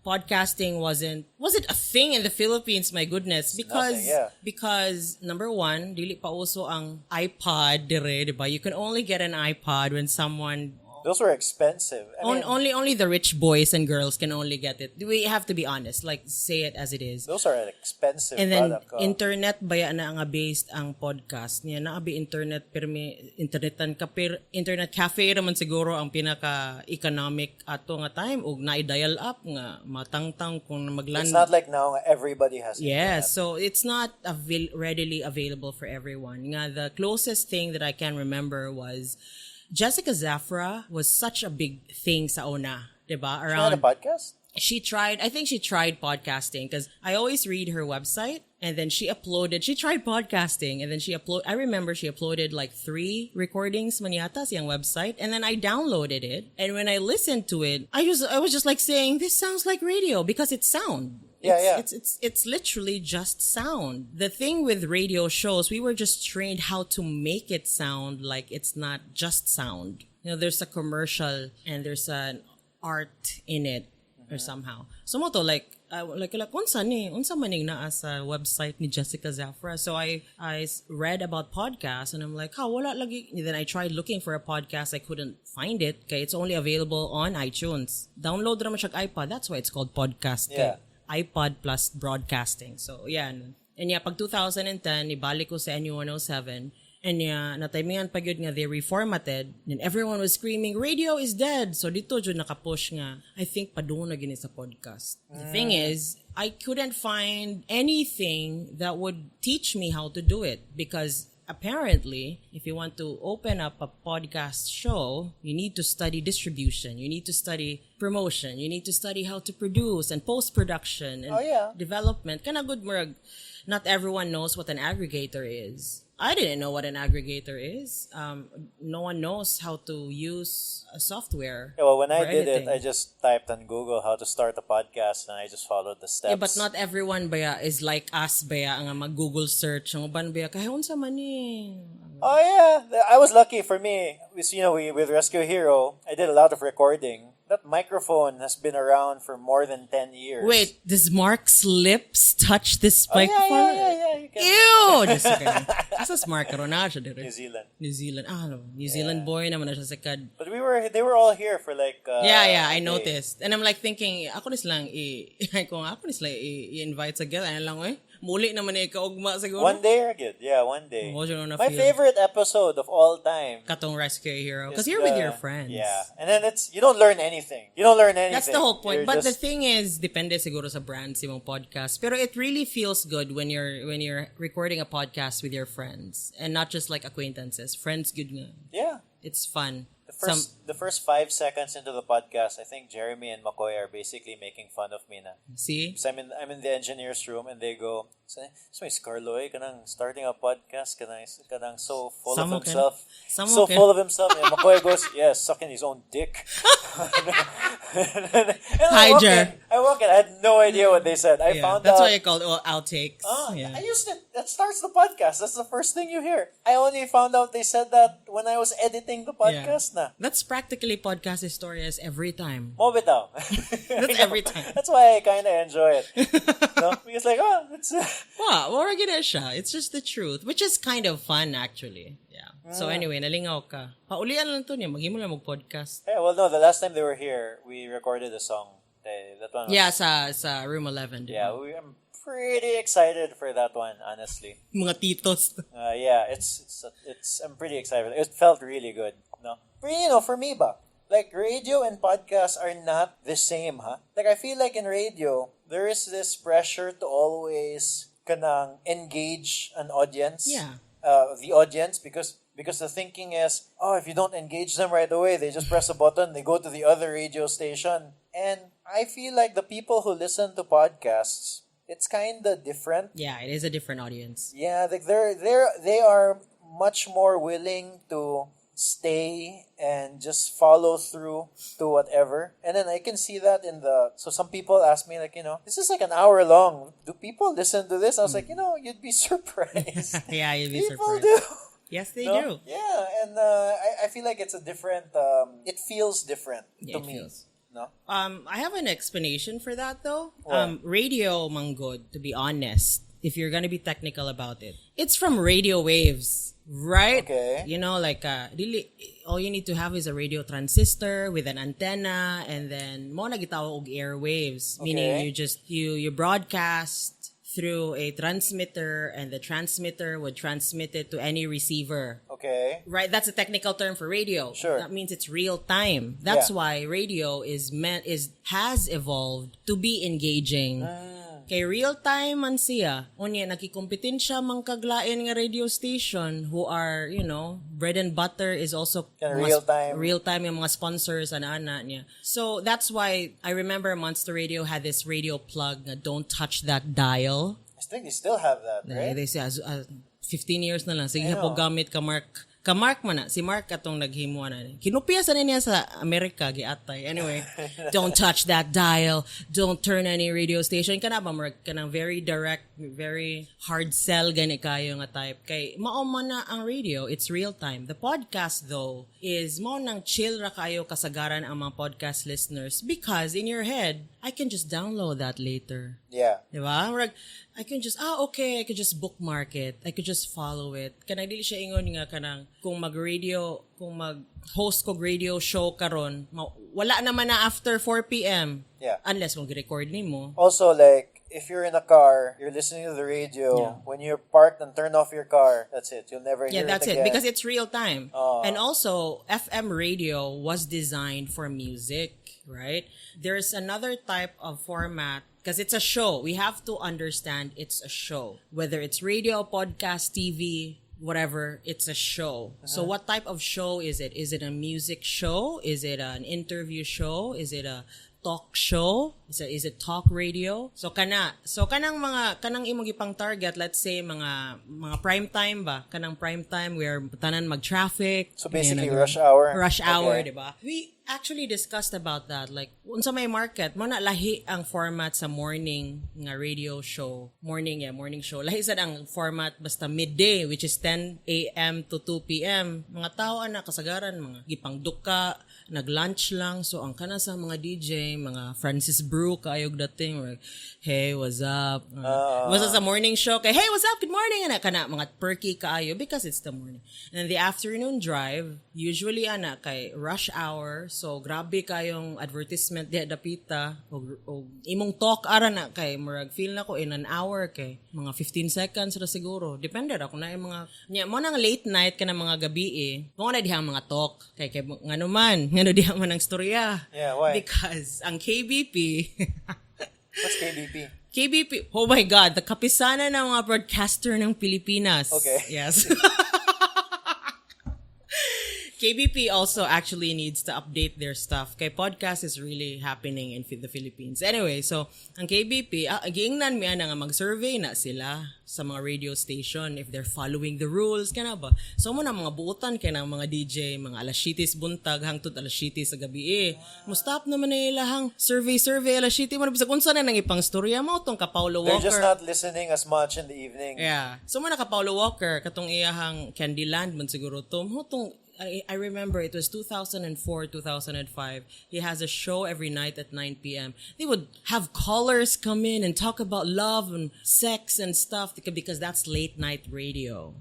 Podcasting wasn't a thing in the Philippines, my goodness, because number one, dili pa uso ang iPod dire, diba? You can only get an iPod when someone. Those were expensive. Only the rich boys and girls can only get it. We have to be honest, like say it as it is. Those are an expensive and then product. Internet baya na nga based ang podcast niya na abi internet internet cafe raman siguro ang pinaka economic ato nga time ug na dial up nga matangtang kung magland. It's not like now everybody has internet. So it's not readily available for everyone. Nga the closest thing that I can remember was Jessica Zafra was such a big thing sa una, diba? She had a podcast? I think she tried podcasting because I always read her website and then she tried podcasting and then I remember she uploaded like 3 recordings maniata sa yung website and then I downloaded it and when I listened to it, I was just like saying, this sounds like radio because it's sound. It's literally just sound. The thing with radio shows, we were just trained how to make it sound like it's not just sound. There's a commercial and there's an art in it or somehow. So mo to like unsa maning naa sa website ni Jessica Zafra. So I read about podcasts and I'm like, wala lagi. And then I tried looking for a podcast. I couldn't find it. Okay, it's only available on iTunes. Download ra man siya iPod. That's why it's called podcast. Yeah. iPod plus broadcasting. So, yan. And pag 2010, ibalik ko sa NU107. And natimingan pa yun nga, they reformatted. And everyone was screaming, radio is dead. So, dito dyan nakapush nga. I think padung na gini sa podcast. The thing is, I couldn't find anything that would teach me how to do it. Because apparently, if you want to open up a podcast show, you need to study distribution, you need to study promotion, you need to study how to produce and post-production and development. Kana good murag, not everyone knows what an aggregator is. I didn't know what an aggregator is. No one knows how to use a software. Yeah, well, when I did it, I just typed on Google how to start a podcast and I just followed the steps. Yeah, but not everyone baya is like us baya ang mag-Google search. Ang uban baya, kahit unsa man ni. Oh yeah, I was lucky for me. We with Rescue Hero, I did a lot of recording. That microphone has been around for more than 10 years. Wait, does Mark's lips touch this microphone? Yeah. You can. Ew! Just kidding. Asa Mark karon na siya dire? New Zealand. New Zealand boy naman na siya sa kad. But they were all here for like. I noticed. And I'm like thinking, ako nis lang i-invite sa gala. Ano lang muli naman kaugma siguro. One day are good. Yeah, one day. My favorite episode of all time. Katong Rescue Hero. Because you're with your friends. Yeah. And then you don't learn anything. That's the whole point. But the thing is, depende siguro sa brand si mong podcast. Pero it really feels good when you're recording a podcast with your friends. And not just like acquaintances. Friends good nga. Yeah. It's fun. The The first 5 seconds into the podcast, I think Jeremy and McCoy are basically making fun of me na. See? So I'm in the engineer's room and they go, so is Carlo kanang starting a podcast, kanang so full of himself. Full of himself. And McCoy goes, yes, sucking his own dick. and I walk in. I had no idea what they said. I found that's out. why I called outtakes. I used it. That starts the podcast. That's the first thing you hear. I only found out they said that when I was editing the podcast na. That's practically Podcast Historias every time. Mo bitaw. That's every time. That's why I kind of enjoy it. No? Because like, it's... Wala gina siya. It's just the truth, which is kind of fun actually. Yeah. So anyway, nalingaw ka. Paulian lang to niya. Maghimo lang mag-podcast. Yeah, well, no, the last time they were here, we recorded a song. That one. Yeah, sa Room 11. Yeah, I'm pretty excited for that one, honestly. Mga titos. Yeah, it's I'm pretty excited. It felt really good, no? But for me ba, like radio and podcasts are not the same, huh? Like I feel like in radio, there is this pressure to always kanang engage an audience. Yeah. The audience because the thinking is, if you don't engage them right away, they just press a button, they go to the other radio station. And I feel like the people who listen to podcasts, it's kind of different. Yeah, it is a different audience. Yeah, like they are much more willing to stay and just follow through to whatever. And then I can see that so some people ask me like, this is like an hour long. Do people listen to this? I was like, you'd be surprised. Yeah, you'd be people surprised. do. Yes, they do. Yeah, and I feel like it's a different, it feels different to me. Feels. No? I have an explanation for that though. What? Radio manggod, to be honest, if you're gonna be technical about it, it's from radio waves, right? Okay. Really, all you need to have is a radio transistor with an antenna, and then mo nagitaw og airwaves, meaning you broadcast through a transmitter, and the transmitter would transmit it to any receiver. Okay. Right, that's a technical term for radio. Sure. That means it's real time. That's Yeah. why radio has evolved to be engaging. Kay real time man siya, unya nakikompetensya man kaglain nga radio station who are, bread and butter is also real time. Real time yung mga sponsors ana niya. So that's why I remember Monster Radio had this radio plug na don't touch that dial. I think they still have that, right? They say 15 years na lang. Sige I po know. gamit ka Mark. Ka-Mark man na. Si Mark atong naghimuan na. Kinupiyasan na niya sa Amerika, giatay. Anyway, don't touch that dial. Don't turn any radio station. Ka na ba, Mark? Ka na very direct, very hard sell gani kayo nga type. Kay mao man na ang radio. It's real time. The podcast though is mao nang chill ra kayo kasagaran ang mga podcast listeners because in your head, I can just download that later. Yeah. Diba? Marag, I can just, okay, I could just bookmark it. I could just follow it. Kanang dili siya ingon nga kanang kung mag-host ko radio show karon, wala naman na after 4 p.m. Yeah. Unless mag-record nimo. Also, like, if you're in a car, you're listening to the radio, when you're parked and turn off your car, that's it. You'll never hear it again. Yeah, that's it. Because it's real time. Oh. And also, FM radio was designed for music, right? There's another type of format because it's a show. We have to understand it's a show. Whether it's radio, podcast, TV, whatever, it's a show. So what type of show is it? Is it a music show? Is it an interview show? Is it a talk show? Is it talk radio? So kanang imong gipang target, let's say mga prime time ba? Kanang prime time where tanan mag-traffic. So basically rush hour. Rush hour, Okay. diba? We actually discussed about that. Like, unsa may market, mo na lahi ang format sa morning nga radio show. Morning show. Lahi sad ang format basta midday, which is 10 a.m. to 2 p.m. Mga tao na kasagaran, mga gipang duka, nag-lunch lang. So, ang kana sa mga DJ, mga Francis Brew, kaayog dating, like, hey, what's up? Basta sa morning show, kay, hey, what's up? Good morning! Ana, kana, mga perky kaayo because it's the morning. And then the afternoon drive, usually, kay rush hour, so grabe kayong advertisement diha dapita, o imong talk, ara na, kay, murag, feel na ko in an hour, kay, mga 15 seconds ra siguro. Depende ra kung na yung mga, mo nang late night ka na mga gabi mo na diha mga talk, kay ngano man, ngano diha man ang storya. Yeah, why? Because ang KBP, What's KBP? KBP, oh my God, the kapisanan ng mga broadcaster ng Pilipinas. Okay. Yes. KBP also actually needs to update their stuff. Kay podcast is really happening in the Philippines. Anyway, so ang KBP, giingnan mi ana nga mag-survey na sila sa mga radio station if they're following the rules kana ba. So mo na mga buutan kay ng mga DJ, mga alas-7 buntag hangtod alas-7 sa gabi. Mo stop naman na ilahang survey alas-7 mo na bisag unsa na nang ipang storya mo tong ka Paulo Walker. They're just not listening as much in the evening. Yeah. So mo na ka Paulo Walker katong iyahang Candyland man siguro to. Mo tong I remember it was 2004, 2005. He has a show every night at 9 p.m. They would have callers come in and talk about love and sex and stuff because that's late night radio.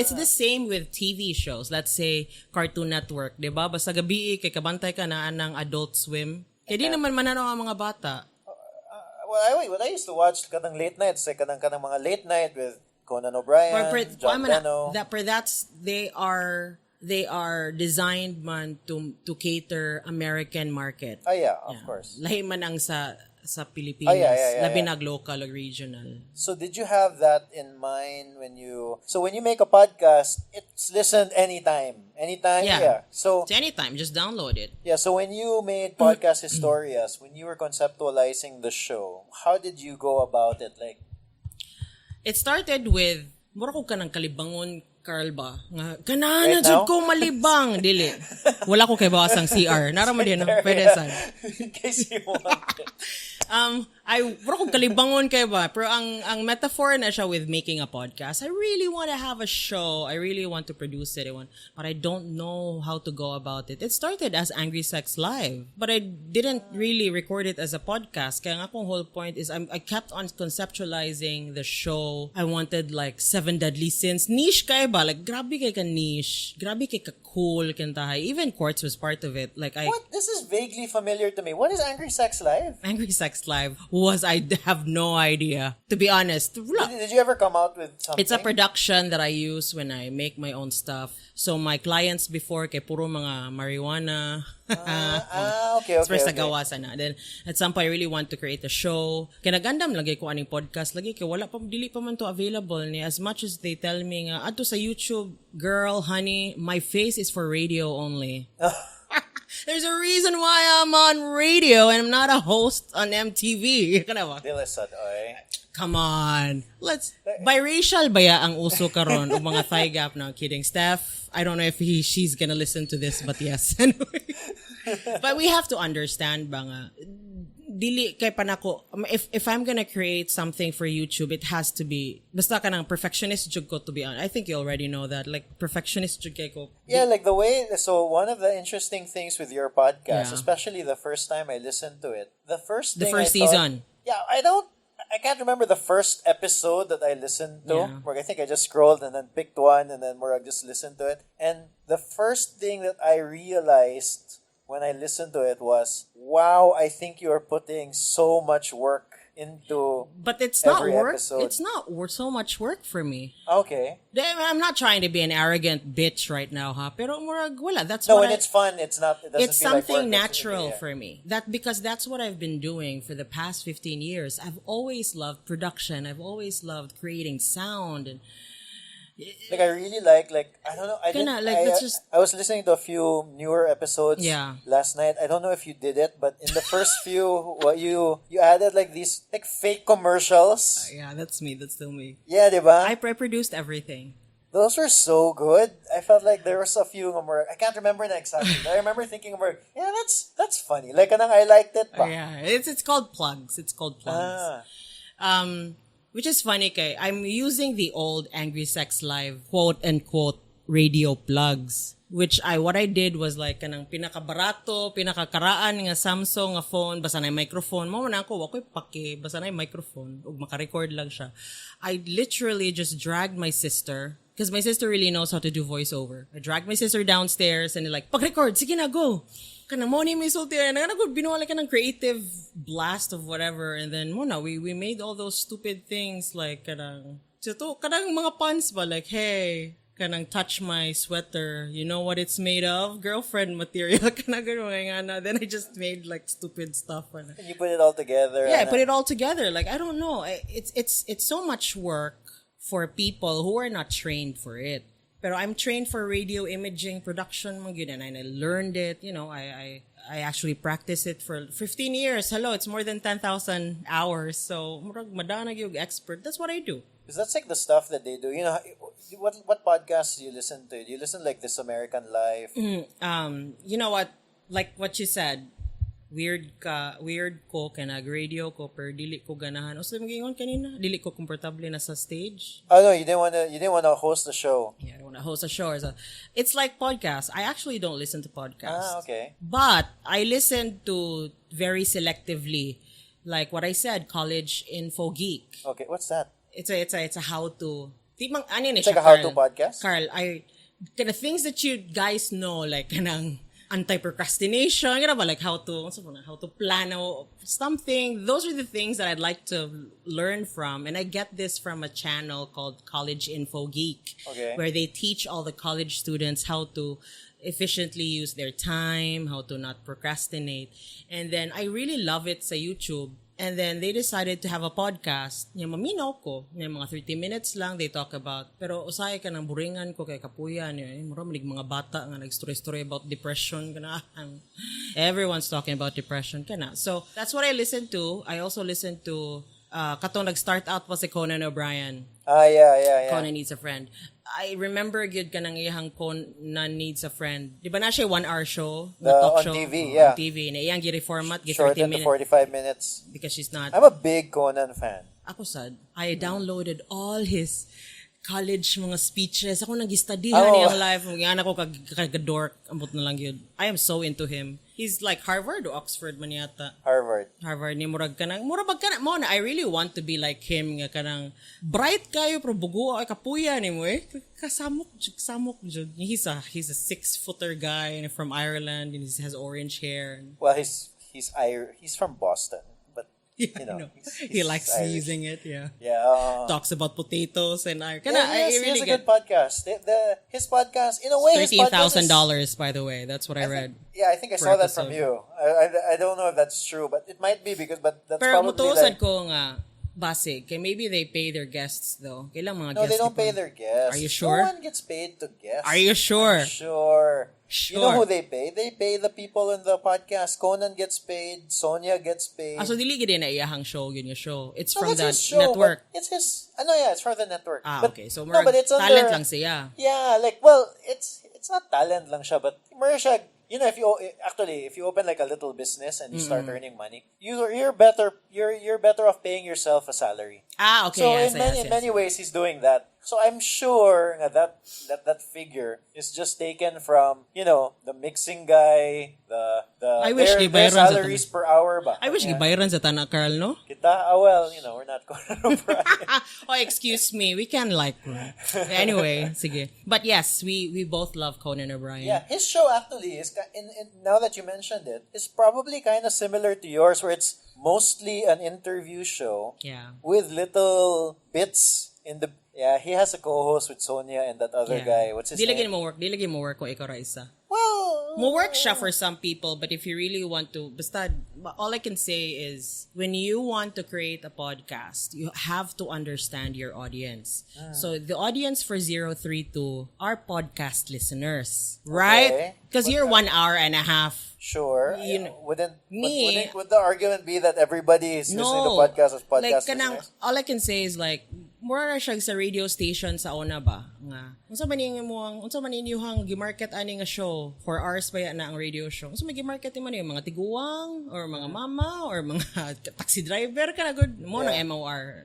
It's the same with TV shows. Let's say Cartoon Network, diba? Basta gabi kay kabantay ka na ng Adult Swim. Kaya di naman mananaw ang mga bata. What I used to watch kanang late nights, like kanang mga late night with Conan O'Brien, John Leno. They are designed man to cater American market. Of course. Lahi man ang sa Pilipinas. Labi nag local or regional. So did you have that in mind when you make a podcast, it's listened anytime? Yeah. So anytime, just download it. Yeah, so when you made Podcast Historias, when you were conceptualizing the show, how did you go about it? Like, it started with mura ko kanang kalibangon Carl ba? Nga, kanana jud ko malibang. Dili. Wala ko kay bawas ang CR. Nara mo din, no? Pwede saan. In case you want it. Wala ko kalibangon kay ba? Pero ang metaphor na siya with making a podcast. I really want to have a show. I really want to produce it. But I don't know how to go about it. It started as Angry Sex Live. But I didn't really record it as a podcast. Kaya nga akong whole point is I kept on conceptualizing the show. I wanted like 7 Deadly Sins. Niche kay ba? Like, grabe kay ka niche. Grabe kay ka cool kantahay. Even Cortes was part of it. Like, What? This is vaguely familiar to me. What is Angry Sex Live? Angry Sex Live I have no idea. To be honest. Did you ever come out with something? It's a production that I use when I make my own stuff. So, my clients before, kay puro mga marijuana. Okay. First nagawasan na. Then, at some point, I really want to create a show. Kinagandam lagi ko aning podcast. Lagi kay wala pa, dili pa man to available ni. As much as they tell me nga, ato sa YouTube, girl, honey, my face is for radio only. There's a reason why I'm on radio and I'm not a host on MTV. Come on. Biracial ba ya ang uso karon o mga thigh gap na? Kidding. Steph, I don't know if she's gonna listen to this, but yes. Anyway. But we have to understand ba nga, dili kay panako, if I'm gonna create something for YouTube, it has to be basta ka nang perfectionist jud ko, to be honest. I think you already know that, like perfectionist jud kay ko. Yeah, like the way, so one of the interesting things with your podcast, especially the first time I listened to it, the first season. Yeah, I can't remember the first episode that I listened to. Yeah. Where I think I just scrolled and then picked one and then I just listened to it. And the first thing that I realized when I listened to it was, wow, I think you're putting so much work into But it's not work. Episode. It's not so much work for me. Okay. I'm not trying to be an arrogant bitch right now, ha? Pero murag wala. That's no, what and it's fun. It doesn't it's feel something like work. natural for me. Because that's what I've been doing for the past 15 years. I've always loved production. I've always loved creating sound and like I really like I don't know, I was listening to a few newer episodes last night. I don't know if you did it, but in the first few you added like these like fake commercials. Yeah, that's me. That's still me. Yeah, diba? I produced everything. Those were so good. I felt like there was a few more. I can't remember the exact. I remember thinking about, yeah, that's funny. Like I liked it. Yeah, it's called plugs. It's called plugs. Which is funny kay I'm using the old Angry Sex Live quote-unquote radio plugs. What I did was like kanang pinakabarato, pinakakaraan nga Samsung nga phone, basta na microphone. Mo na ako, wako'y pake, basta na microphone, ug maka-record lang siya. I literally just dragged my sister, because my sister really knows how to do voiceover. I dragged my sister downstairs and like, pag-record, sige na, go! Kanang mo ni may sulti, binuwala ka ng creative blast of whatever, and then muna, we made all those stupid things like kanang mga puns ba, like, hey, kanang touch my sweater, you know what it's made of? Girlfriend material. Then I just made like stupid stuff. And you put it all together. Yeah, I put it all together. Like, I don't know. It's so much work for people who are not trained for it. Pero I'm trained for radio imaging production, mga yun, and I learned it. I actually practiced it for 15 years. Hello, it's more than 10,000 hours. So, murag madanag yung expert. That's what I do. Because that's like the stuff that they do. What podcasts do you listen to? Do you listen like This American Life? You know what? Like what you said, weird ko kanag radio ko per dili ko ganahan. Usa magingon kanina, dili ko komportable na sa stage. Oh no, you didn't wanna host the show. Yeah, I don't want to host a show. It's like podcasts. I actually don't listen to podcasts. Okay. But I listen to very selectively, like what I said, College Info Geek. Okay, what's that? It's a how to. It's like a how-to podcast? Carl, the things that you guys know, like kanang anti-procrastination, like how to plan out something. Those are the things that I'd like to learn from. And I get this from a channel called College Info Geek, where they teach all the college students how to efficiently use their time, how to not procrastinate. And then I really love it sa YouTube. And then they decided to have a podcast. Yung maminaw ko, yung mga 30 minutes lang, they talk about, pero usay ka ng buringan ko kay kapuyan. Maraming mga bata nga nag-story about depression. Everyone's talking about depression. So that's what I listen to. I also listen to, katong nag-start out pa si Conan O'Brien. Yeah. Conan Needs a Friend. I remember gyud kanang iyang Conan Needs a Friend. Di ba na siya 1-hour show? Talk on show? TV, yeah. On TV. Na iyang gi-reformat, Shortened to 45 minutes. Because she's not... I'm a big Conan fan. Ako sad. I downloaded all his college mga speeches. Ako nag-studyhan niyang live. Mga ako kag-dork. Ambot na lang yun. I am so into him. He's like Harvard or Oxford man yata. Harvard. Ni murag kanang mo na I really want to be like him nga kanang bright kayo pero bugo ay kapuya ni mo kasamok jud. He's a 6-footer guy from Ireland and he has orange hair. Well, he's from Boston. Yeah, he likes Irish. using it. Yeah. Talks Talks about potatoes and I he has a good podcast. His podcast, in a way, $13,000 by the way. That's what I read. I think I saw that from you. I don't know if that's true, but it might be but that's Pero probably mutuosad ko nga basig. Kay maybe they pay their guests though. Kailang mga No, guests. they don't pay their guests. Are you sure? No one gets paid to guest. Are you sure? I'm sure. Sure. You know who they pay? They pay the people in the podcast. Conan gets paid. Sonia gets paid. So dili gid na iyahang show yun yung show. It's No, from that's that his show, network. But it's his. It's for the network. Okay. So no, but it's talent under, lang siya. Yeah, it's not talent lang siya, but siya, if you open like a little business and you start earning money, you're better off paying yourself a salary. Okay. So yes, in many ways he's doing that. So I'm sure that figure is just taken from the mixing guy, their salaries per hour ba. I wish gibayaran sa tanak Carl, no? Kita we're not Conan O'Brien. Excuse me. We can anyway, sige. But yes, we both love Conan O'Brien. Yeah, his show actually is now that you mentioned it, is probably kind of similar to yours, where it's mostly an interview show. Yeah. With little bits in the. Yeah, he has a co-host with Sonia and that other guy. What's his name? Dili mo work kung ikaw ra isa. Well, Mo work siya for some people, but if you really want to, basta, all I can say is, when you want to create a podcast, you have to understand your audience. So the audience for 032 are podcast listeners, right? Because you're 1 hour and a half. Sure. Would the argument be that everybody is listening to podcasts as podcast listeners? All I can say is mura siya sa radio station sa una ba nga unsa man inyong gi-market ani nga show 4 hours ba na ang radio show unsa man gi-market man yung mga tiguang or mga mama or mga taxi driver kana good mo ng MOR.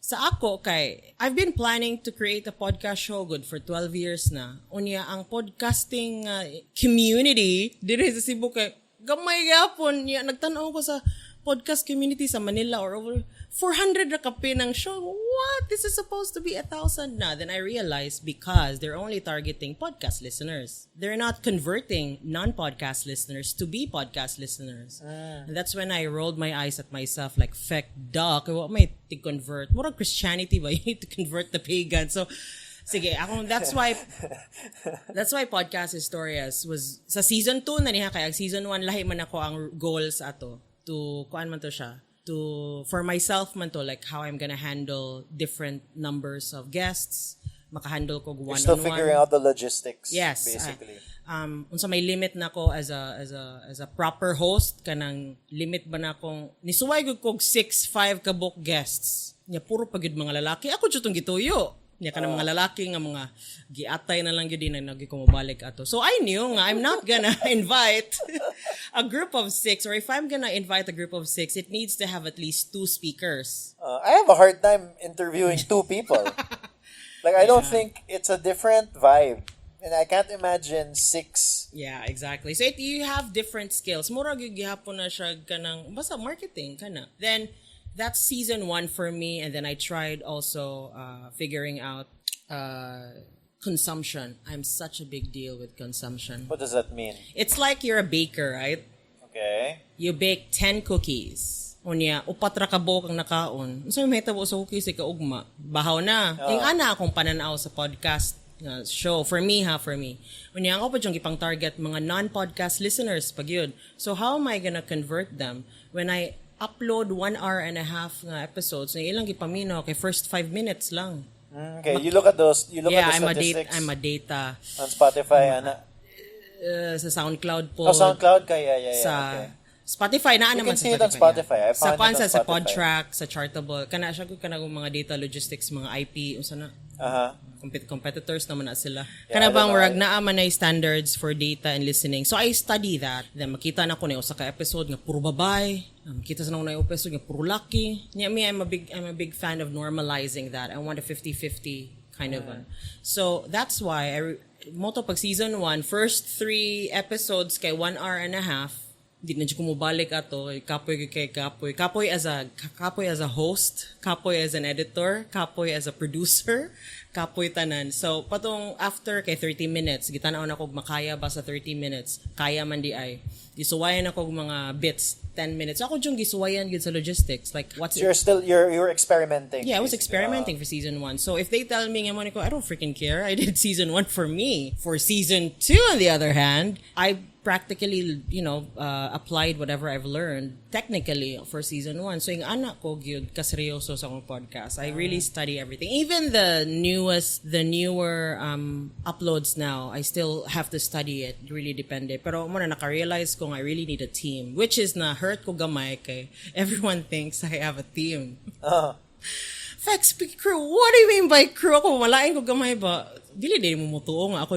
Sa ako kay I've been planning to create a podcast show good for 12 years na. Unya ang podcasting community diri sa Cebu kay gamay gyapon niya nagtan-aw ko sa podcast community sa Manila or over 400 na kape ng show. What? This is supposed to be 1,000 na. Then I realized because they're only targeting podcast listeners. They're not converting non-podcast listeners to be podcast listeners. And that's when I rolled my eyes at myself like, feck, duck. What may to convert? Murag Christianity ba? You need to convert the pagan. So, sige, that's why Podcast Historias was sa season 2 na niya kaya season 1 lahi man ako ang goals ato to kuan man to siya for myself man to like how I'm gonna handle different numbers of guests makahandle ko You're one-on-one. still figuring out the logistics. Yes. Basically. Unsa may limit na ko as a proper host kanang limit ba na akong nisuway gud kog 6-5 kabok guests. Nya puro pagid mga lalaki. Ako jud tong gituyo. Nya kanang mga lalaki nga mga giatay na lang gyud din nagi ko mobalik ato. So I knew nga I'm not gonna invite a group of 6, or if I'm gonna invite a group of 6, it needs to have at least 2 speakers. I have a hard time interviewing 2 people. Like I don't think it's a different vibe. And I can't imagine 6. Yeah, exactly. So you have different skills. Mura gyud gihapon na siya kanang basta marketing kana. Then that's season 1 for me, and then I tried also figuring out consumption. I'm such a big deal with consumption. What does that mean? It's like you're a baker, right? Okay. You bake 10 cookies. Unya, upat ra ka buok ang nakaon. Unsa may hitabo sa cookies ikaugma? Bahaw na. Ing ana akong pananaw sa podcast show for me. Unya ako pa jung ipang target mga non-podcast listeners pag yun. So how am I gonna convert them when I upload 1 hour and a half nga episodes? Na ilang gipamino kay first 5 minutes lang. Okay, you look at those. You look at the statistics. I'm a data on Spotify, sa SoundCloud po. Oh, SoundCloud kaya Sa okay. Spotify na You naman can see it on Spotify. I sa found it on sa Spotify. Podtrack, sa Chartable. Kana siya ko kanang mga data logistics, mga IP, unsa na. Competitors naman na sila. Kana bang murag naa man ay standards for data and listening. So I study that. Then makita na ko na usa ka episode nga puro babay. Makita sa nang episode nga puro laki. Yeah, me I'm a big fan of normalizing that. I want a 50-50 kind of one. So that's why moto pag season 1, first 3 episodes kay 1 hour and a half. Di na ko mobalik ato kapoy as a host, kapoy as an editor, kapoy as a producer, kapoy tanan. So patong after kay 30 minutes gitanaw na kog makaya ba sa 30 minutes, kaya man di ay gisuwayan ako mga bits 10 minutes. Ako jung gisuwayan gid sa logistics, like what's so you're experimenting. Yeah, I was experimenting for season 1. So if they tell me nga I don't freaking care. I did season 1 for me. For season 2 on the other hand, I practically, applied whatever I've learned technically for season 1. So yung anak ko gyud kaseryoso sa akong podcast. I really study everything. Even the newer uploads now, I still have to study it. Really depende. Pero mo na naka-realize ko I really need a team, which is na hurt ko gamay kay everyone thinks I have a team. Facts crew. What do you mean by crew? Ako malain ko gamay ba? Dili mo mutuo nga ako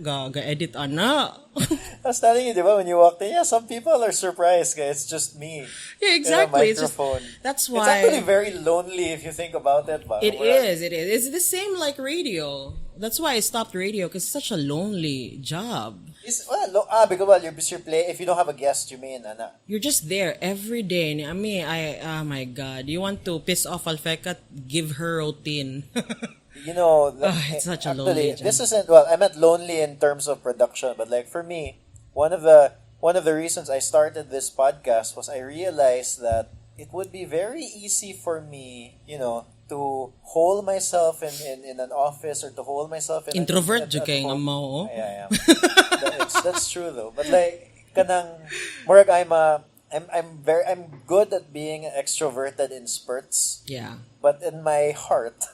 ga-edit ana. I was telling you, diba, when you walked in, some people are surprised, guys. It's just me. Yeah, exactly. Microphone. That's why. It's actually very lonely if you think about it. But It is. It's the same like radio. That's why I stopped radio, because it's such a lonely job. Because you're busy play. If you don't have a guest, you mean, ana. You're just there every day. I mean, oh my God. You want to piss off Alphecca? Give her routine. It's such a lonely job. This isn't, I meant lonely in terms of production, but like for me, one of the reasons I started this podcast was I realized that it would be very easy for me, to hold myself in an office or to hold myself in introvert at kay nga home. mao. Yeah. That's true though. But like kanang murag I'm good at being extroverted in spurts. Yeah. But in my heart,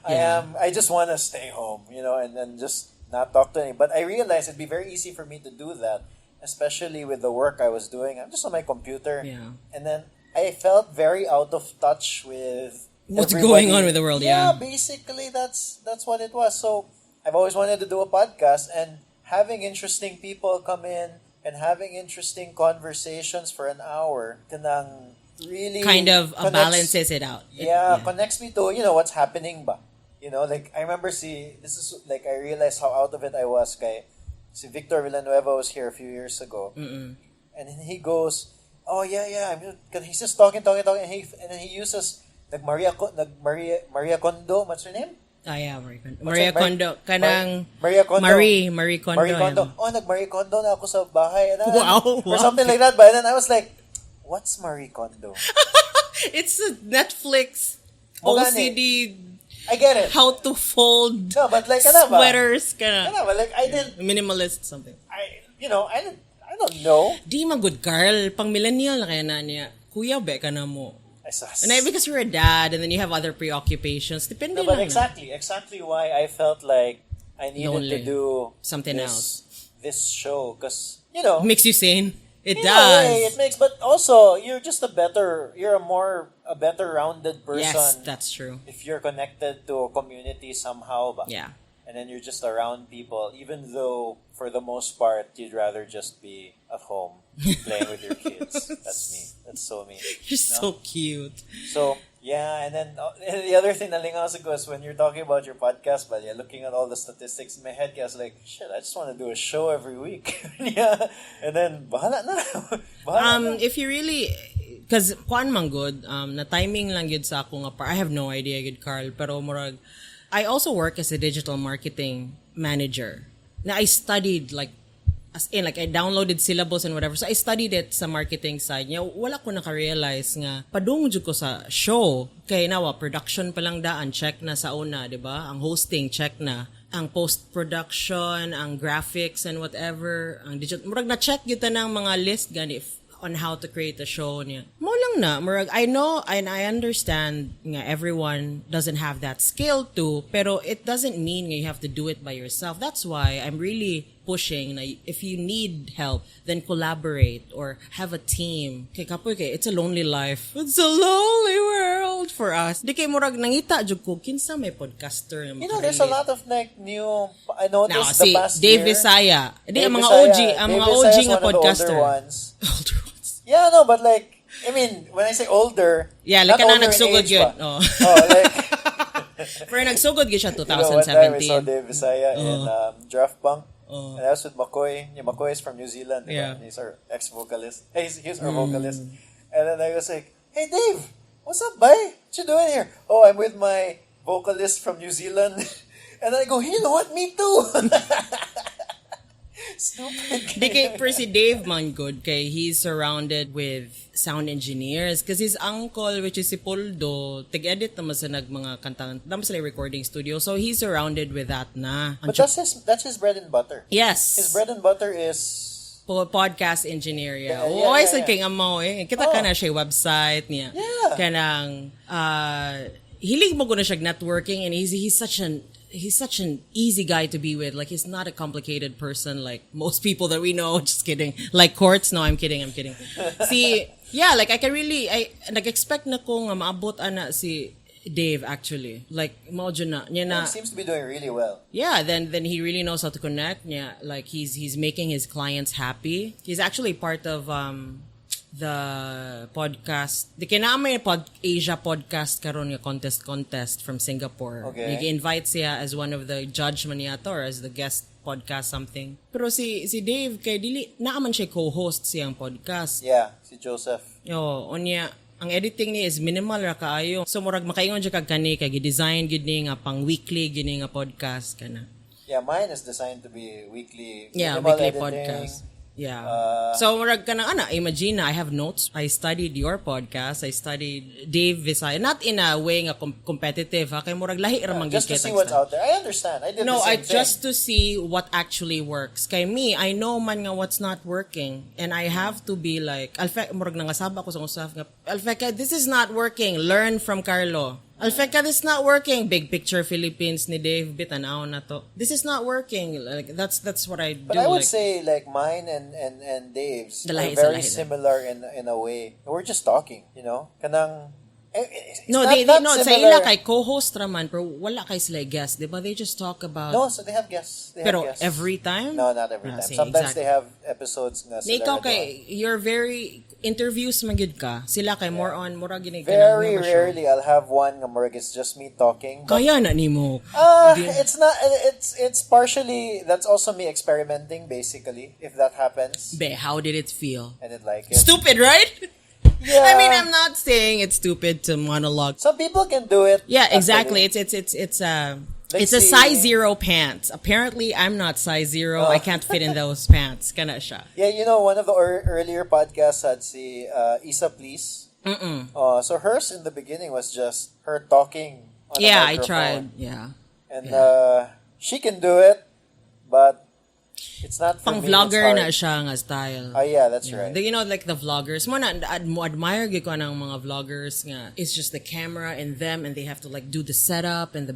I just want to stay home, and just not talk to anyone. But I realized it'd be very easy for me to do that, especially with the work I was doing. I'm just on my computer. Yeah. And then I felt very out of touch with what's everybody. going on with the world. Yeah, basically that's what it was. So I've always wanted to do a podcast, and having interesting people come in and having interesting conversations for an hour kanang really kind of balances it out. Yeah, connects me to, what's happening ba. Like I remember I realized how out of it I was kay si Victor Villanueva was here a few years ago. Mm-mm. And then he goes, "Oh yeah, cause he's just talking and then he uses Maria Kondo, what's her name? Ah, yeah, Maria Kondo. Kanang Maria Kondo. Marie Kondo. Marie Kondo. Oh, Marie Kondo na ako sa bahay. Wow. Or something like that. But then I was like, what's Marie Kondo? It's a Netflix OCD. I get it. How to fold but like, sweaters. But like, I didn't. Minimalist something. I don't know. Di magud Carl. Pang millennial na kaya na niya. Kuya, be ka na mo. sus. And because you're a dad and then you have other preoccupations, depende No, but lang. exactly why I felt like I needed Lonely. to do Something else. This show, because Makes you sane. It in does. a way, it makes, but also you're just a better rounded person. Yes, that's true. If you're connected to a community somehow, ba? Yeah. And then you're just around people, even though for the most part you'd rather just be at home playing with your kids. That's me. That's so me. You're so cute. So yeah, and then the other thing that lingaw ko is when you're talking about your podcast, but yeah, looking at all the statistics in my head, I was like, shit, I just want to do a show every week. Yeah, and then bahala na. Bahala na. If you really, because kuan man good, na timing lang yun sa ako nga I have no idea good, Carl, pero murag, I also work as a digital marketing manager. Now I studied like I downloaded syllabus and whatever. So I studied it sa marketing side niya. Wala ko naka-realize nga padung jud ko sa show. Kay nawa production pa lang daan check na sa una, 'di ba? Ang hosting check na, ang post-production, ang graphics and whatever, ang digital murag na check gyud ng mga list gani on how to create a show niya. Mo lang na, murag, I know and I understand nga everyone doesn't have that skill too, pero it doesn't mean nga you have to do it by yourself. That's why I'm really pushing na if you need help, then collaborate or have a team. Kay kapoy kay, it's a lonely life. It's a lonely world for us. Di kay murag nangita jud ko kinsa may podcaster na There's a lot of like new. I noticed now, the si past Dave year. Visaya. Di ang mga Visaya. OG, ang Dave mga Visaya OG is nga one of the podcaster. older ones. Older ones. Yeah, no, but like, I mean, when I say older, Yeah, like not ka na older in nagsugod age yun. ba? Oh. Like, Pero nagsugod gyud siya one time I saw 2017. Dave Visaya in Draft Bunk. Oh. And I was with McCoy. Yeah, McCoy is from New Zealand. Yeah. He's our ex-vocalist. He's our vocalist. And then I was like, hey, Dave, what's up, bye? What you doing here? Oh, I'm with my vocalist from New Zealand. And I go, hey, you know what? Me too. Stupid. Di kay per si Dave man good kay he's surrounded with sound engineers because his uncle which is si Poldo tig-edit naman sa mga kantang naman sila recording studio, so he's surrounded with that na. But that's his bread and butter. Yes. His bread and butter is Podcast engineer ya. Yeah, Oh, I yeah, said yeah. kay amo kita ka na siya website niya. Yeah. Kanang hilig mo guna siya networking and he's such an easy guy to be with. Like, he's not a complicated person like most people that we know. Just kidding. Like Cortes. No, I'm kidding. See, yeah, like I nag-expect na ko nga maabot ana si Dave actually. Like, mojo na. Niya na. he seems to be doing really well. Yeah, then he really knows how to connect. Yeah, like he's making his clients happy. He's actually part of the podcast. Di kinaamay Asia podcast karon nga contest from Singapore. Okay. Nag-invite siya as one of the judge man yata or as the guest podcast something. Pero si Dave kay dili naaman siya co-host siyang podcast. Yeah, si Joseph. Yo, onya ang editing ni is minimal ra kaayo. So murag makaingon siya kag kani kay gi-design gid ni nga pang weekly gini nga podcast kana. Yeah, mine is designed to be weekly. Yeah, minimal weekly editing. podcast. Yeah. So murag ka na imagine na I have notes. I studied your podcast. I studied Dave Visaya. Not in a way nga competitive ha. Kay murag lahi ra man Just to see what's out there. I understand. I did the same thing. just to see what actually works. Kay me, I know man nga what's not working. And I have to be like, Alphecca, murag nangasaba ko sa usaf nga, Alphecca, this is not working. Learn from Carlo. Alphecca, this is not working. Big Picture Philippines ni Dave, bitanaw na to. This is not working. Like, that's what I do. But I would say like mine and Dave's are very similar in a way. We're just talking, Kanang they sa ila kay co-host raman pero wala kay sila guest, di ba? They just talk about. No, so they have guests. Pero every time? No, not every time. Sometimes they have episodes na sila. Ikaw kay you're very interviews magid ka. Sila kay more on mura gini ka very rarely I'll have one nga murag it's just me talking. Kaya na nimo. It's not. It's partially that's also me experimenting basically. If that happens. Be, how did it feel? I didn't like it. Stupid, right? Yeah. I mean, I'm not saying it's stupid to monologue. Some people can do it. Yeah, exactly. It's a size 0 pants. Apparently, I'm not size 0. I can't fit in those pants. Kana siya. Yeah, one of the earlier podcasts had si Isa Please. So hers in the beginning was just her talking on a microphone. I tried. Yeah. And she can do it, but It's not for Pang me. vlogger it's na hard. siya nga style. Oh yeah, that's right. You know, like the vloggers. Mo na admire gyud ko ng mga vloggers nga. It's just the camera and them, and they have to like do the setup and the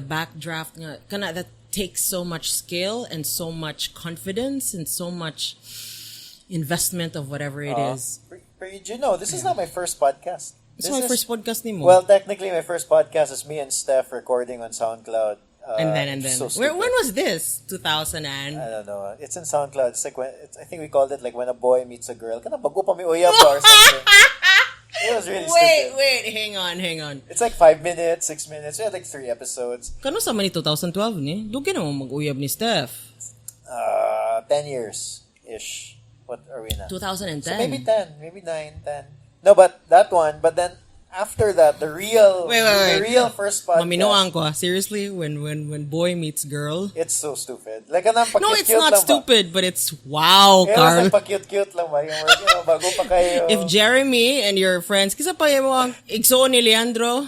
backdraft nga. Kana that takes so much skill and so much confidence and so much investment of whatever it is. But you know, this is not my first podcast. This is my first podcast ni mo. Well, technically, my first podcast is me and Steph recording on SoundCloud. and then. So when was this? 2000 and? I don't know. It's in SoundCloud. It's like I think we called it like when a boy meets a girl. Kana bago pa mi uyab ba or something. It was really stupid. Wait, hang on. It's like 5 minutes, 6 minutes. We had like 3 episodes. Kano sa man ni 2012 ni? Dugi na mo mag-uyab ni Steph. 10 years-ish. What are we now? 2010. So maybe 10, maybe 9, 10. No, but that one, but then after that, the real first podcast. Maminoan ko, seriously, when boy meets girl. It's so stupid. Like, no, it's not stupid, but it's wow, Carl. It was like pa-cute-cute lang ba? Yung word, bago pa kayo. If Jeremy and your friends, kisa pa yung mga igso ni Leandro,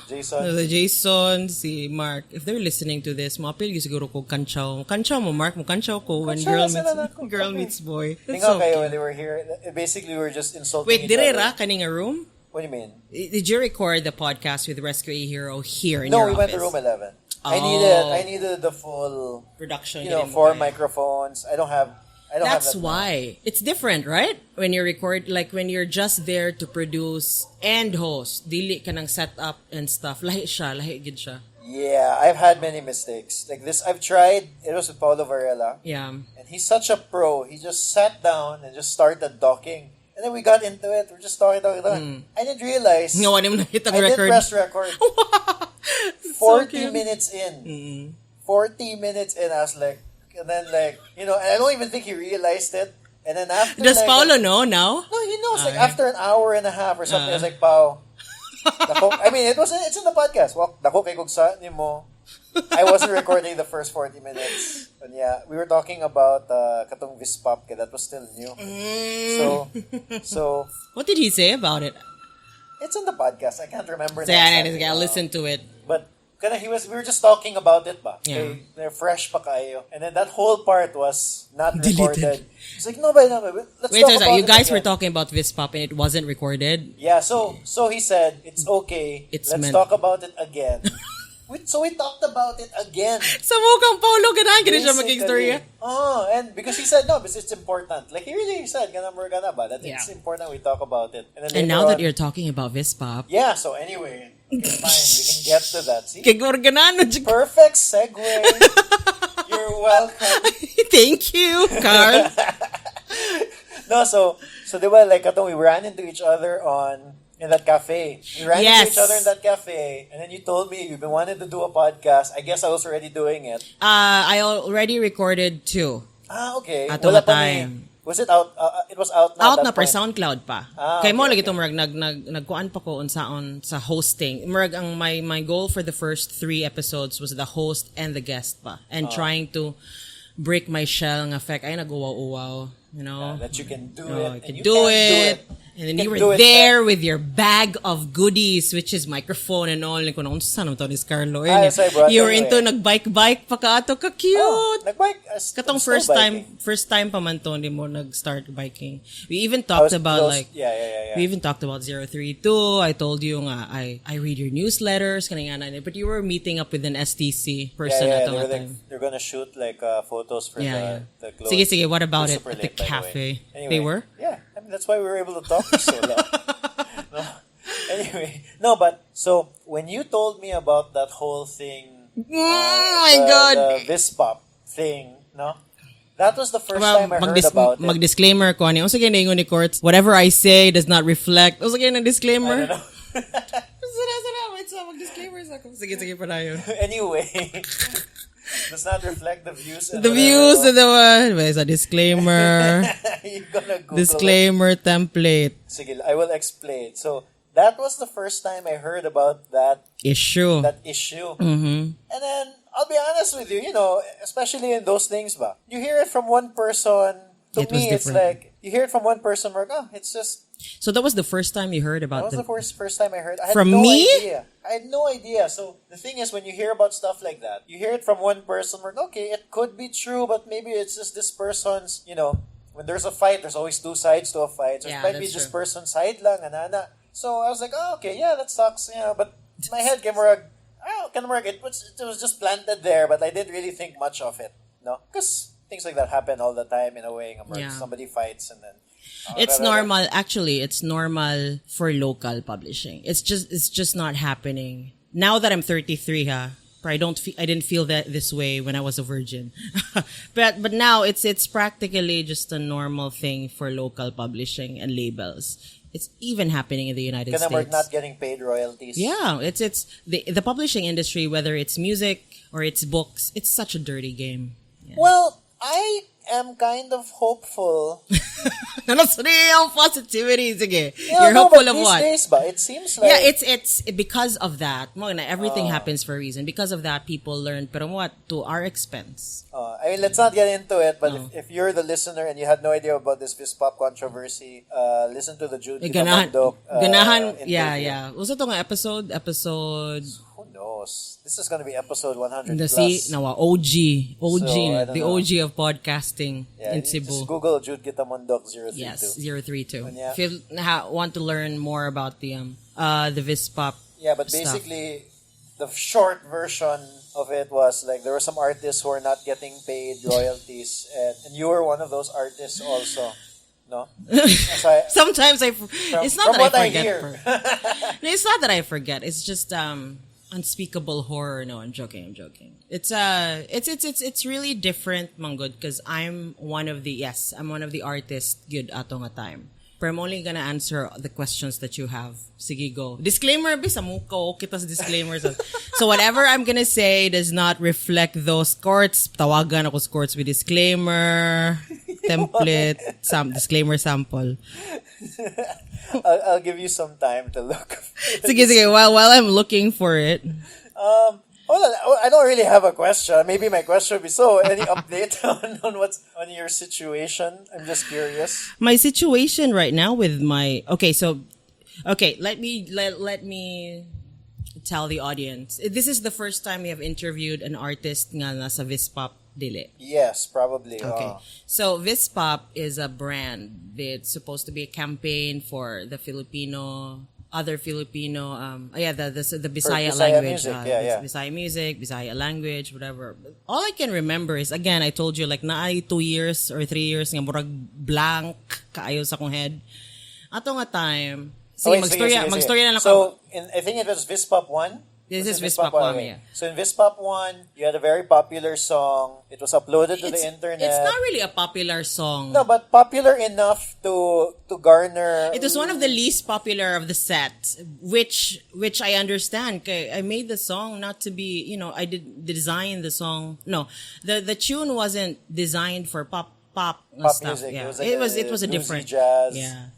Jason, si Mark, if they're listening to this, mapil yung siguro ko kanchaw mo, Mark, mo kanchaw ko when girl meets boy. That's so kayo cute. when they were here. Basically, we were just insulting Wait, each other. direra kaning a room? What do you mean? Did you record the podcast with Rescue a Hero here in No, your we went office? to room 11. Oh. I needed the full Production. 4 microphones. I don't have That's that why. It's different, right? When you record, like when you're just there to produce and host, dili ka ng setup and stuff. Lahi gid siya. Yeah, I've had many mistakes. Like this, I've tried. It was with Paulo Varela. Yeah. And he's such a pro. He just sat down and just started talking. And then we got into it. We're just talking. I didn't realize. No, I didn't hit the I record. did press record. 40 minutes in. Mm-hmm. 40 minutes in, I was like, and then like, and I don't even think he realized it. And then after, Does like, Paulo know now? No, he knows. Like after an hour and a half or something, I was like, Pao. I mean, it's in the podcast. Well, dako kay kugsa nimo. I wasn't recording the first 40 minutes. And yeah, we were talking about katong Vispop, that was still new. So What did he say about it? it's in the podcast. I can't remember. I'll listen to it. But we were just talking about it ba. Yeah. Okay, they're fresh pa kayo. And then that whole part was not Deleted. recorded. It's like, no, let's Wait, talk about you it guys again. were talking about Vispop and it wasn't recorded? Yeah, so he said, it's okay. It's Let's meant- talk about it again. So we talked about it again. Sa mukang Paulo, ganahan ka na siya maging Basically. storya. Oh, and because he said, no, because it's important. Like, he really said, gana ba, that it's Yeah. important we talk about it. And, then And later now that on- you're talking about Vispop, Yeah, so anyway, okay, fine, we can get to that. See? kay ganahan na siya. Perfect segue. You're welcome. Thank you, Carl. No, so diba, like, we ran into each other in that cafe. We ran into each other in that cafe, and then you told me you've been wanting to do a podcast. I guess I was already doing it. I already recorded 2. Okay. Ato Wala nga pa time. Was it out? It was out na. Out at na that per point. SoundCloud pa. Okay, Kay mo lagi okay. to murag nagkuan pa ko unsaon sa hosting. Murag ang my goal for the first 3 episodes was the host and the guest pa. And trying to break my shell ng effect. Ay nag-uwaw-uwaw, you know. That you can do Oh, it. you and can do it. And then you were there with your bag of goodies, which is microphone and all. Kung unsa naman to ni Carlo. Yes, I brought You were anyway. into nagbike-bike pa ka ato. Ka-cute. Nagbike. Katong I'm still biking. first time pa man to ni mo nag-start biking. We even I was talked about close- like yeah. we even talked about Zerothreetwo. I told you nga I read your newsletters kanang ana, but you were meeting up with an STC person at the time. They're gonna shoot like photos for Yeah. the clothes. Sige, what about We're it super at the late, by the way. cafe? Anyway, They were? Yeah, I mean that's why we were able to talk for so long. No. Anyway, no, but so when you told me about that whole thing, my God! the Vispop thing, no, that was the first time I heard about it. Mag-disclaimer ko ani. Unsa gyud ingon ni Cortes? Whatever I say does not reflect. Unsa gyud na I disclaimer? don't know. Wait, so mag-disclaimer sa ko. Sige pa dayon. Anyway, does not reflect the views. And The views of the one. Wait, a disclaimer. You're gonna Google Disclaimer template. Sige, I will explain. So that was the first time I heard about that Issue. issue. Mm-hmm. And then I'll be honest with you, especially in those things, ba, you hear it from one person. To It was me, it's different. like you hear it from one person, like, oh, it's just So that was the first time you heard about That was the first time I heard. I had From no me? idea. I had no idea. So the thing is, when you hear about stuff like that, you hear it from one person. Where okay, it could be true, but maybe it's just this person's. When there's a fight, there's always two sides to a fight. So Yeah, it might be that's this true. person's side lang, anana. So I was like, oh, okay, yeah, that sucks. But in my head, it was just planted there, but I didn't really think much of it. No, because things like that happen all the time in a way. Yeah. Somebody fights and then. It's normal. Actually, it's normal for local publishing. It's just not happening. Now that I'm 33, I didn't feel that this way when I was a virgin. but now it's practically just a normal thing for local publishing and labels. It's even happening in the United Because States. we're not getting paid royalties. Yeah, it's the publishing industry, whether it's music or it's books, it's such a dirty game. Yeah. Well, I am kind of hopeful. Ang positivity, sige. Yeah, You're no, hopeful but of these what? days, it seems like... Yeah, it's because of that. Everything happens for a reason. Because of that, people learn, pero what? To our expense. let's not get into it, but if you're the listener and you had no idea about this Vispop controversy, listen to the Jude Ganahan, interview. yeah. Was ito nga episode? Who knows? This is going to be episode 100 The plus. OG, I don't the know. OG of podcasting in Cebu. Just Google Jude Kitamondok 032. Yes, 032. Yeah. If you want to learn more about the Vispop Yeah, but stuff. basically, the short version of it was like there were some artists who are not getting paid royalties, and you were one of those artists also. No? Sometimes it's not from that what I I forget. hear. No, it's not that I forget. It's just unspeakable horror. No, I'm joking. It's really different, Manggod, because I'm one of the artists good atong a time. But I'm only gonna answer the questions that you have. Sige, go. Disclaimer, bisa muko, kitas disclaimers. So whatever I'm gonna say does not reflect those courts. Tawagan ako sa courts with disclaimer, template, disclaimer sample. I'll give you some time to look. Sige. While I'm looking for it. Well, I don't really have a question. Maybe my question would be, so any update on your situation? I'm just curious. My situation right now with let me tell the audience. This is the first time we have interviewed an artist nga nasa Vispop dili. Yes, probably. Okay. So Vispop is a brand. It's supposed to be a campaign for the other Filipino, the Bisaya Bisaya language. music, yeah. Bisaya music, Bisaya language, whatever. All I can remember is, again, I told you, like, naay 2 years or 3 years, nga murag blank, kaayo sa kong head. Ato nga time, magstorya na lang So, I think it was Vispop 1? This Was is it Vispop 1, yeah. So in Vispop 1, you had a very popular song. It was uploaded to the internet. It's not really a popular song. No, but popular enough to garner... It was one of the least popular of the set, which I understand. I made the song not to be, I did design the song. No, the tune wasn't designed for pop stuff. music. Yeah. It was It was a bluesy different jazz. Yeah,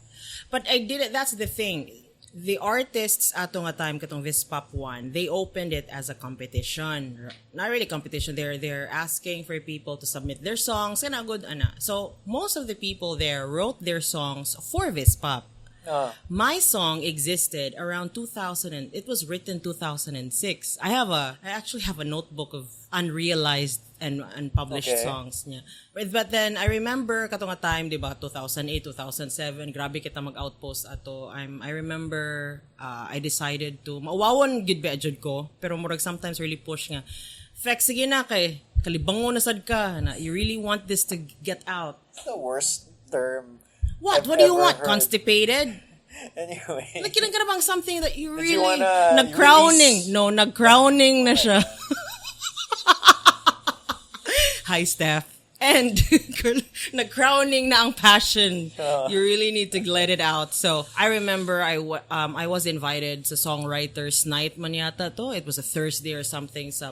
but I did it. That's the thing. The artists atong a time katong Vispop 1, they opened it as a competition. Not really competition. They're asking for people to submit their songs. Kana good ana. So most of the people there wrote their songs for Vispop. My song existed around 2000 and it was written 2006. I actually have a notebook of unrealized and unpublished songs niya. But then I remember katong nga time, di ba, 2008, 2007, grabe kita mag-outpost ato. I remember I decided to mawawon gid ba jud ko, pero murag sometimes really push nga. Fex, sige na kay kalibango na sad ka na you really want this to get out. It's the worst term. What? I've What do you ever want? heard. Constipated? Anyway. Like, kinang bang something that you really... you wanna nag-crowning. release? No, nag-crowning na siya. Hi, Steph. And nag-crowning na ang passion. You really need to let it out. So, I remember I was invited sa Songwriters Night man yata to. It was a Thursday or something sa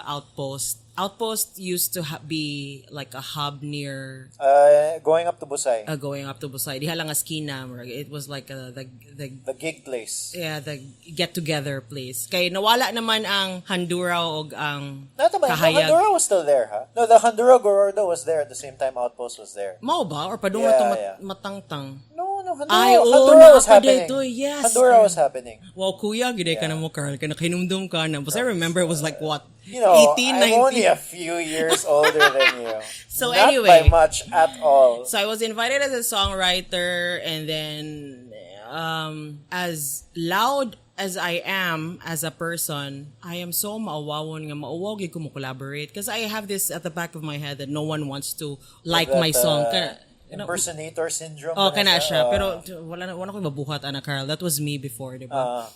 Outpost. Outpost used to be like a hub near Going up to Busay. going up to Busay. Diha lang esquina. It was like the gig place. yeah, the get together place. Kay nawala naman ang Handurao og ang Not naman, Kahayag. Handura was still there, huh? No, the Handura Gorordo was there at the same time Outpost was there. Mao ba or padung to Yeah. matangtang? No. no. Handura Was happening. Yes. Handura was happening. Wow, kuya, gide ka na mo, Carl. Kaya nakinumdum ka na. Because I remember it was like, what? You know, 18, I'm 19. only a few years older than you. So Not anyway. by much at all. So I was invited as a songwriter, and then as loud as I am as a person, I am so maawawon nga maawag ko mo collaborate because I have this at the back of my head that no one wants to like my song. Impersonator syndrome. Oh, kana siya. Pero wala ko mabuhat, Ana Carl. That was me before, di ba?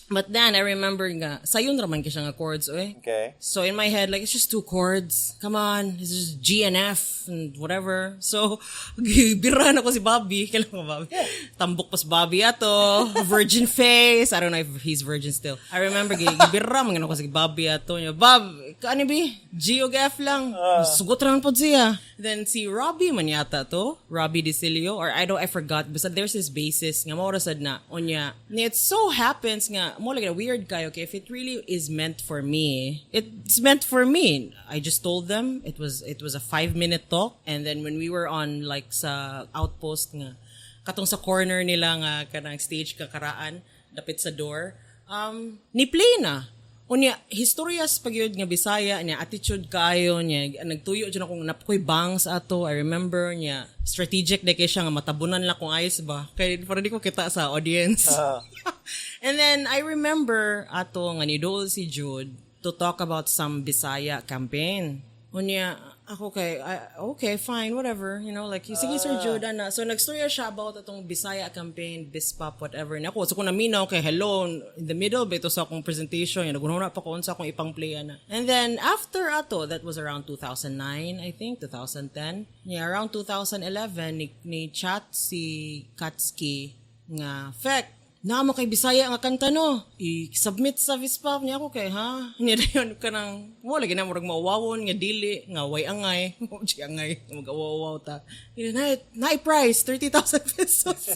But then, I remember nga, sayon raman ka siya nga chords, eh. Okay. So, in my head, like, it's just 2 chords. Come on, it's just G and F and whatever. So, birahan ako si Bobby. Kailan ko Bobby? Yeah. Tambok pas Bobby ato. Virgin face. I don't know if he's virgin still. I remember, birahan ako si Bobby ato. Bob, kaani bi? G o F lang. Sugot raman po siya. Then, si Robbie man yata to. Robbie DeCilio. Or I forgot. Basta there's this basis nga maurasad na. Onya. It so happens nga, mo like a weird guy, okay, if it really is meant for me, it's meant for me. I just told them it was a 5-minute talk, and then when we were on like sa outpost nga katong sa corner nila nga kanang stage kakaraan dapit sa door, ni play na unya historias pagyud nga Bisaya niya, attitude kayo niya, nagtuyo dyan akong napoy bangs ato. I remember niya strategic na kay siya nga matabunan lang kung ayos ba kay para di ko kita sa audience. And then I remember ato nga ni Dol si Jude to talk about some Bisaya campaign. Unya ako okay, fine, whatever, you know, like sige Sir Jude ana. So nagstorya siya about atong Bisaya campaign, Bispop, whatever. Na ako so kung naminaw kay hello in the middle bito sa akong presentation, nagunahuna pa ko unsa akong ipang play ana. And then after ato, that was around 2009, I think 2010. Yeah, around 2011 ni chat si Katski nga Fek na mo kay Bisaya nga kanta no, i-submit sa Bispop niya ako kay ha niya dayon kanang mo lagi na murag mawawon nga dili nga way angay mo di angay magawawaw ta na price 30,000 pesos.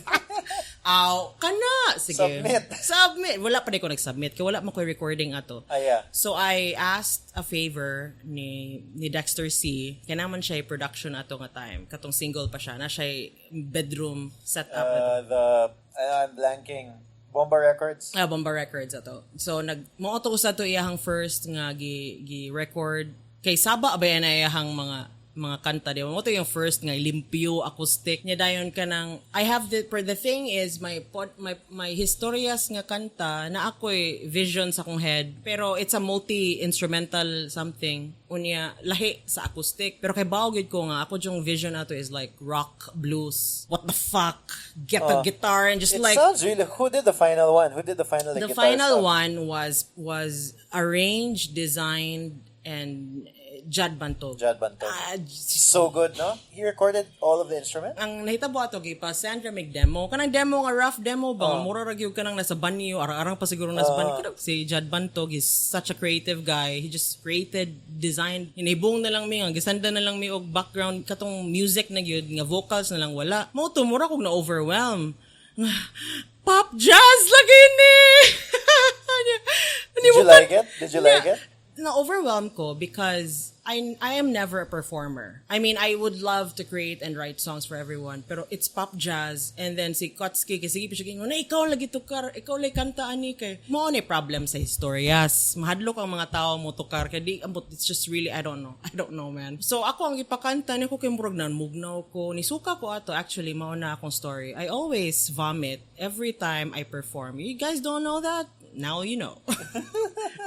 Aw kana sige submit wala pa di ko nag-submit kay wala man koy recording ato. Yeah. So I asked a favor ni Dexter C kanaman siya production ato nga time katong single pa siya na siya bedroom setup I'm blanking. Bomba Records. Bomba Records ato. So mo-auto sa to iyahang first nga gi-record kay Saba ba yan iyahang mga kanta di mo to yung first nga limpyo acoustic niya dayon ka nang I have the thing is my historias nga kanta na ako'y vision sa akong head pero it's a multi-instrumental something unya lahi sa acoustic pero kay bawgid ko nga ako yung vision ato is like rock blues what the fuck get the guitar and just it like sounds really who did the final one the final stuff? one was arranged designed and Jad Banto. So good, no? He recorded all of the instruments? Ang nahitabo ato pa Sandra mag-demo. Kanang demo nga rough demo ba? Mura ra gyud kanang nasa banyo, arang pa siguro nasa banyo. Si Jad Banto is such a creative guy. He just created, designed, hinibong na lang mi, ang gisanda na lang mi og background katong music na gyud, nga vocals na lang wala. Mo to mura kog na overwhelm. Pop jazz lagi ni. Did you like it? Na-overwhelmed ko because I am never a performer. I mean, I would love to create and write songs for everyone, pero it's pop jazz, and then si Kotski, kasi sige na ikaw lagi tukar, ikaw lagi kanta ani kay. Mo ni problem sa historias. Mahadlok ang mga tao mo tukar kay di ambot, it's just really I don't know man. So ako ang ipakanta ni ko kay murag nan mugnaw ko, ni suka ko ato actually mao na akong story. I always vomit every time I perform. You guys don't know that? Now you know.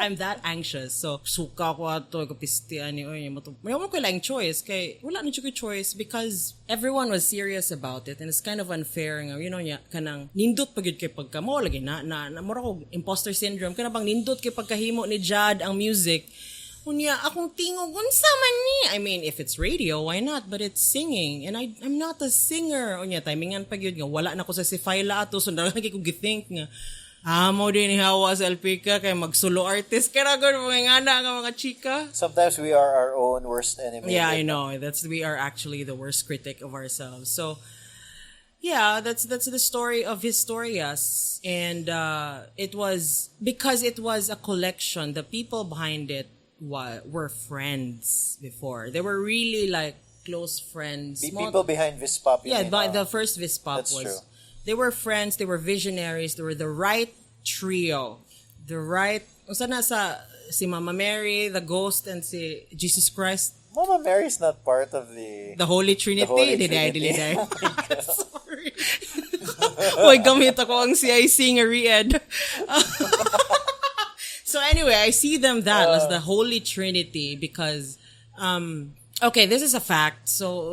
I'm that anxious. So, suka ko ato, kapistian ni, mayroon ko lang choice, kay wala na ko choice because everyone was serious about it and it's kind of unfair nga, you know, kanang nindot pagid kay pagka, mo lagi na mura ko imposter syndrome, kana bang nindot kay pagkahimo ni Jad ang music, unya akong tingog, unsa man ni? I mean, if it's radio, why not? But it's singing and I'm not a singer. Unya, timingan pag yun nga, wala na ko sa si Faila ato, so nalagi ko githink nga, mo din hawa sa Alphecca kay mag-solo artist kaya gud mga ngana nga mga chika. Sometimes we are our own worst enemy. Yeah, I know. We are actually the worst critic of ourselves. So, yeah, that's the story of Historias, and it was because it was a collection. The people behind it were friends before. They were really like close friends. People behind Vispop. The first Vispop that's was. True. They were friends. They were visionaries. They were the right trio. The right. Usa na sa si Mama Mary, the Ghost, and si Jesus Christ. Mama Mary's not part of the Holy Trinity. The Holy Dili. Trinity. Sorry. Hoy, gamit ako ang CIC nga re-ed. So anyway, I see them as the Holy Trinity because, okay, this is a fact. So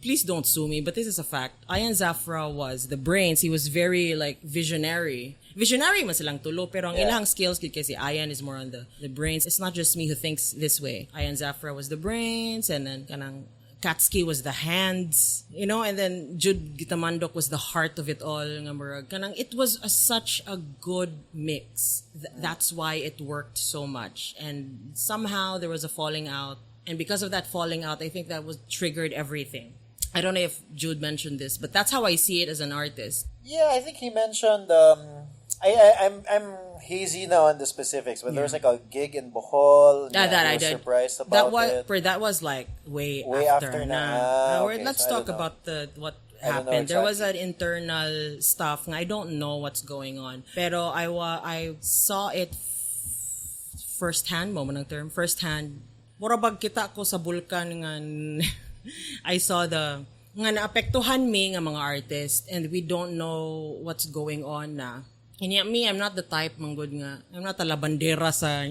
please don't sue me, but this is a fact. Ian Zafra was the brains. He was very like visionary. Visionary man silang tulo, pero ang ilang skills kasi Ian is more on the brains. It's not just me who thinks this way. Ian Zafra was the brains, and then kanang Katsuki was the hands, and then Jude Gitamandok was the heart of it all. It was such a good mix. That's why it worked so much. And somehow there was a falling out. And because of that falling out, I think that was triggered everything. I don't know if Jude mentioned this, but that's how I see it as an artist. Yeah, I think he mentioned... I'm hazy now on the specifics, but there was like a gig in Bohol. That I did. Surprised about it. That was like way after. Okay, let's so talk about what happened. Exactly. There was an internal stuff. I don't know what's going on. Pero I saw it firsthand. Firsthand. Murabag kita ko sa bulkan nga I saw nga naapektuhan me nga mga artists, and we don't know what's going on na. And yet me, I'm not the type manggod nga. I'm not a labandera sa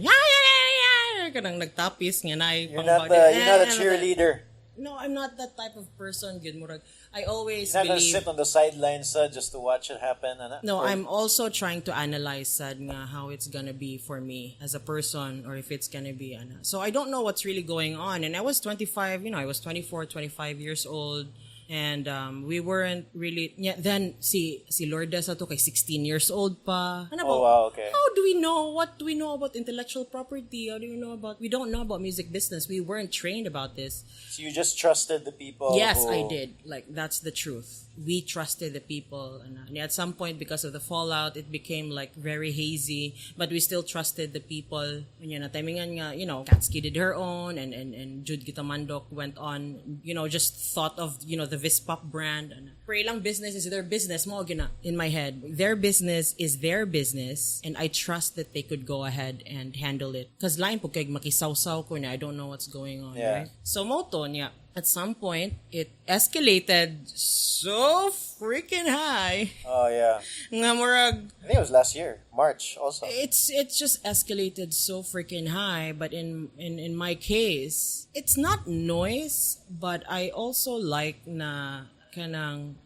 kanang nagtapis nga na. You're not a cheerleader. No, I'm not that type of person. Good murag. I always You're not believe. gonna sit on the sidelines just to watch it happen. No, I'm also trying to analyze nga how it's gonna be for me as a person, or if it's gonna be So I don't know what's really going on. And I was 25. I was 24, 25 years old. And we weren't really... Yeah, then, si Lourdes ato kay 16 years old pa. Wow, okay. How do we know? What do we know about intellectual property? How do we know about... We don't know about music business. We weren't trained about this. So you just trusted the people Yes, I did. Like, that's the truth. We trusted the people. And at some point, because of the fallout, it became like very hazy. But we still trusted the people. Timingan nga, Katsuki did her own, and Jude Gitamandok went on, just thought of, the Vispop brand. Pero ilang business is their business. Mo gina in my head. Their business is their business, and I trust that they could go ahead and handle it. Because lain po kay makisawsaw ko na, I don't know what's going on, right? So moto niya. At some point, it escalated so freaking high. Oh, yeah. Nga murag, I think it was last year, March also. It's just escalated so freaking high. But in my case, it's not noise, but I also like na kanang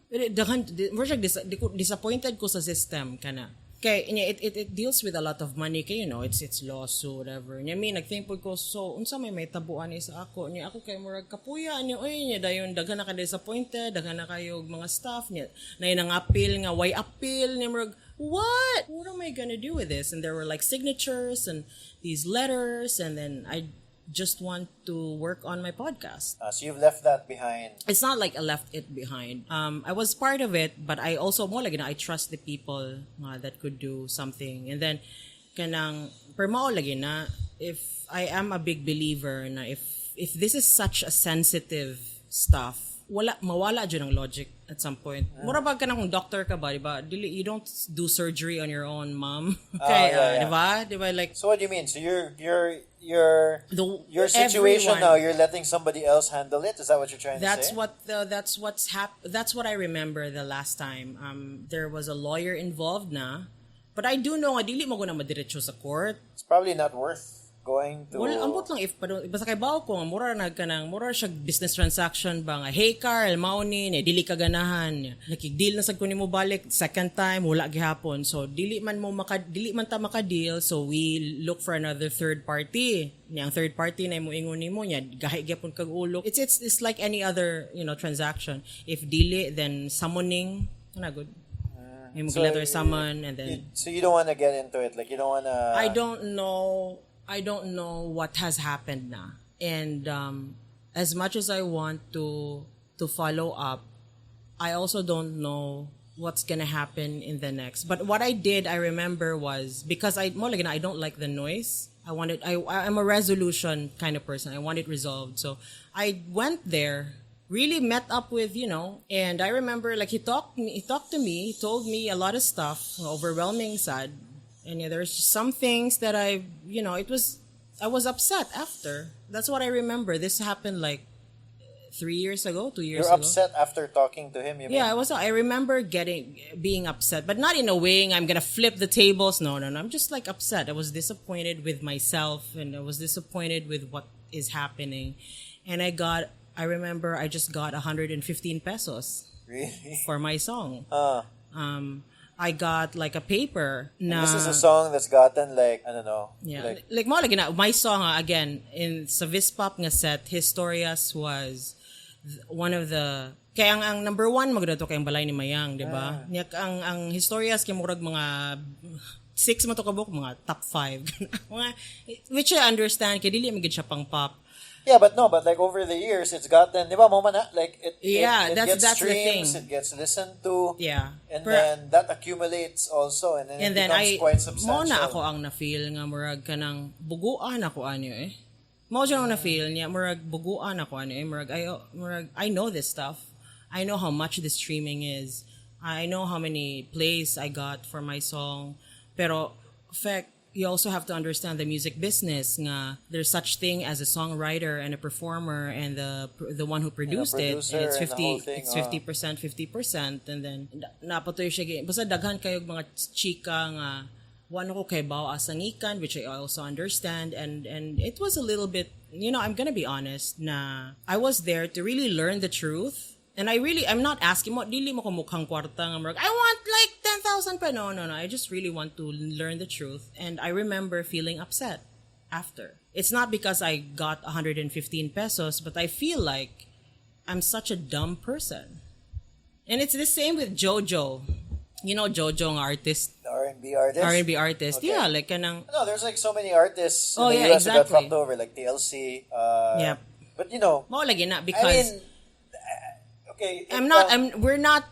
disappointed ko sa system kana. Okay, it deals with a lot of money kay it's lawsuit whatever. I mean, nagthink ko so unsa may tabuan ni sa ako niya ako kay murag kapuya niya niya dayon daghan na ka disappointed, daghan na kayo mga staff niya. Nay nang appeal nga why appeal niya murag what am I gonna do with this? And there were like signatures and these letters, and then I just want to work on my podcast. So you've left that behind. It's not like I left it behind. I was part of it, but I also I trust the people that could do something. And then kanang permao lagi na if I am a big believer na if this is such a sensitive stuff, mawala dyan ang logic at some point. Mura ba ka na kung doctor ka ba, diba? You don't do surgery on your own, mom. Okay, diba? Diba, like... So what do you mean? So your situation now, you're letting somebody else handle it? Is that what you're trying to say? That's what I remember the last time. There was a lawyer involved na, but I do know, dili mo ko na madiretso sa court. It's probably not worth going to... Well, ambot lang basta kay bao ko, mura siya business transaction ba nga, hey Carl, mauni, dili ka ganahan. Nakig-deal na sad ko nimo balik, second time, wala gihapon. So, dili man ta maka-deal, so we look for another third party. Ang third party na mo ingon nimo nya, gahi gyapon kag ulo. It's like any other, transaction. If dili, then summoning, good. May letter summon, and then... So you don't want to get into it? Like, you don't want to... I don't know what has happened na. And as much as I want to follow up, I also don't know what's gonna happen in the next. But what I did, I remember, was because I don't like the noise. I'm a resolution kind of person. I want it resolved. So I went there, really met up with, and I remember like he talked to me, he told me a lot of stuff, overwhelming, sad. And there's some things that I was upset after. That's what I remember. This happened like 3 years ago, 2 years ago. You're upset after talking to him, you mean? Yeah, I remember being upset, but not in a way I'm gonna flip the tables. No. I'm just like upset. I was disappointed with myself, and I was disappointed with what is happening. And I remember I just got 115 pesos. Really? For my song. I got like a paper. This is a song that's gotten like, I don't know. Yeah. Like my song, again, sa Vispop nga set, Historias was one of the... Kaya ang number one, magdato kayong balay ni Mayang, di ba? Ang Historias, kaya murag mga 6 mo to kabuk, mga top 5. Which I understand, kaya dili magiging siya pang pop. Yeah, but like over the years, it's gotten, di ba, like it gets that's streams, the thing. it gets listened to, yeah, and then that accumulates also, and then it becomes quite substantial. Mo na ako ang na-feel nga murag kanang buguan ako anyo eh. Mo siya ang na-feel niya murag buguan ako anyo eh. Murag I know this stuff. I know how much the streaming is. I know how many plays I got for my song. Pero you also have to understand the music business nga there's such thing as a songwriter and a performer and the one who produced it, and it's 50% and then napatoy siya basta daghan kayo mga chika nga wano ko kay bao asangikan, which I also understand, and it was a little bit, I'm gonna be honest na I was there to really learn the truth. And I'm not asking mo, dili mo ko mukhang kwarta nga marag, I want like 10,000 pa. No. I just really want to learn the truth. And I remember feeling upset after. It's not because I got 115 pesos, but I feel like I'm such a dumb person. And it's the same with Jojo. You know Jojo, ang artist. The R&B artist? R&B artist. Okay. Yeah, like kanang... No, there's like so many artists in the US who got fucked over, like TLC. Yeah. But Mo lagi na because... Okay, we're not,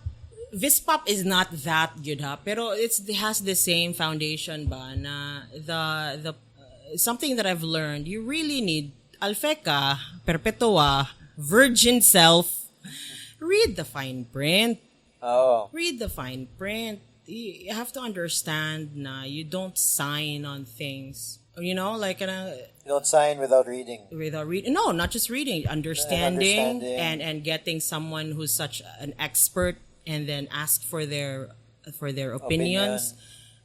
Vispop is not that good, ha? Pero it has the same foundation ba na the something that I've learned, you really need Alphecca Perpetua, virgin self. Read the fine print. Oh. Read the fine print. You have to understand na you don't sign on things. You don't sign without reading. No, not just reading, understanding. And getting someone who's such an expert and then ask for their opinions.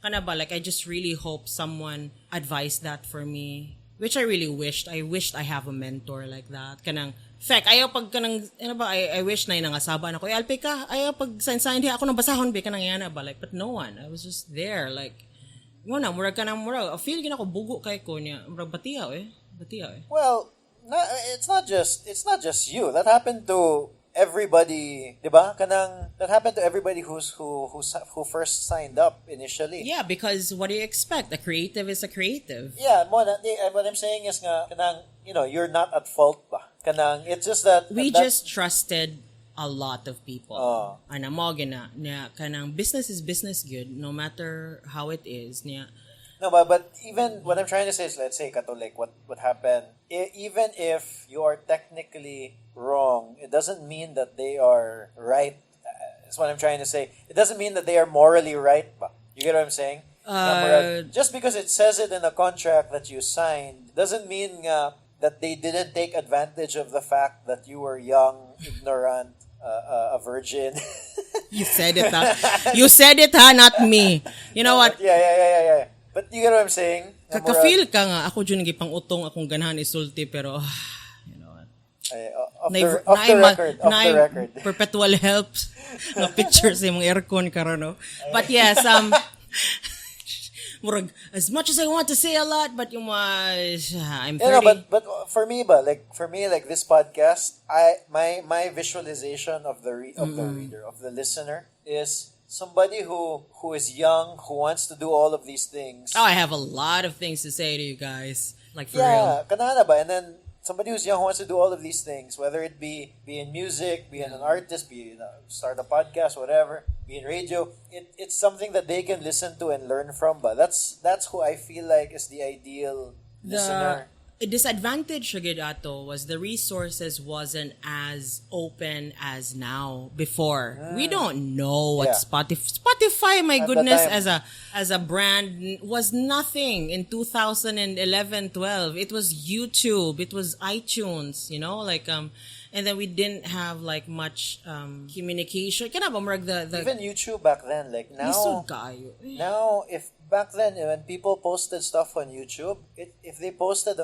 Kana ba, like I just really hope someone advised that for me, which I really wished. I wished I have a mentor like that. Kanang ayaw pag kanang I wish na nangasaba na ko Alphecca, ayaw pag sign di ako nang basahon ba kanang yana ba, like, but no one. I was just there like murag ka na feel gina ko bugo kay ko niya murag batiyaw eh. Well, it's not just you. That happened to everybody, diba? That happened to everybody who first signed up initially. Yeah, because what do you expect? A creative is a creative. Yeah, what I'm saying is nga you're not at fault ba. It's just that we just trusted a lot of people. Ana mo gina niya kanang business is business good no matter how it is niya. No, but even what I'm trying to say is, let's say like what happened, even if you are technically wrong, it doesn't mean that they are right. That's what I'm trying to say. It doesn't mean that they are morally right ba. You get what I'm saying? Just because it says it in a contract that you signed doesn't mean that they didn't take advantage of the fact that you were young, ignorant, a virgin. You said it, ha? You said it, ha? Not me. You know what? Yeah. But you get what I'm saying? Kaka-feel ka nga. Ako dyan nagipang utong akong ganahan isulti, pero, you know what? Off the record. Perpetual helps. Na pictures yung aircon karon, no? But yes, murag, as much as I want to say a lot, but yung I'm 30. But for me, like this podcast, my visualization of the reader, of the listener, is somebody who is young, who wants to do all of these things. Oh, I have a lot of things to say to you guys. Like for real. Yeah, kanana ba? And then somebody who's young who wants to do all of these things, whether it be in music, be an artist, start a podcast, whatever. be in radio. It's something that they can listen to and learn from. But that's who I feel like is the ideal listener. The disadvantage agad ato was the resources wasn't as open as now before. We don't know what Spotify, my At goodness, the time. as a brand was nothing in 2011-12. It was YouTube, it was iTunes, and then we didn't have like much communication. Kana ba murag the Even YouTube back then, like Lisod kayo. now, if back then when people posted stuff on YouTube, if they posted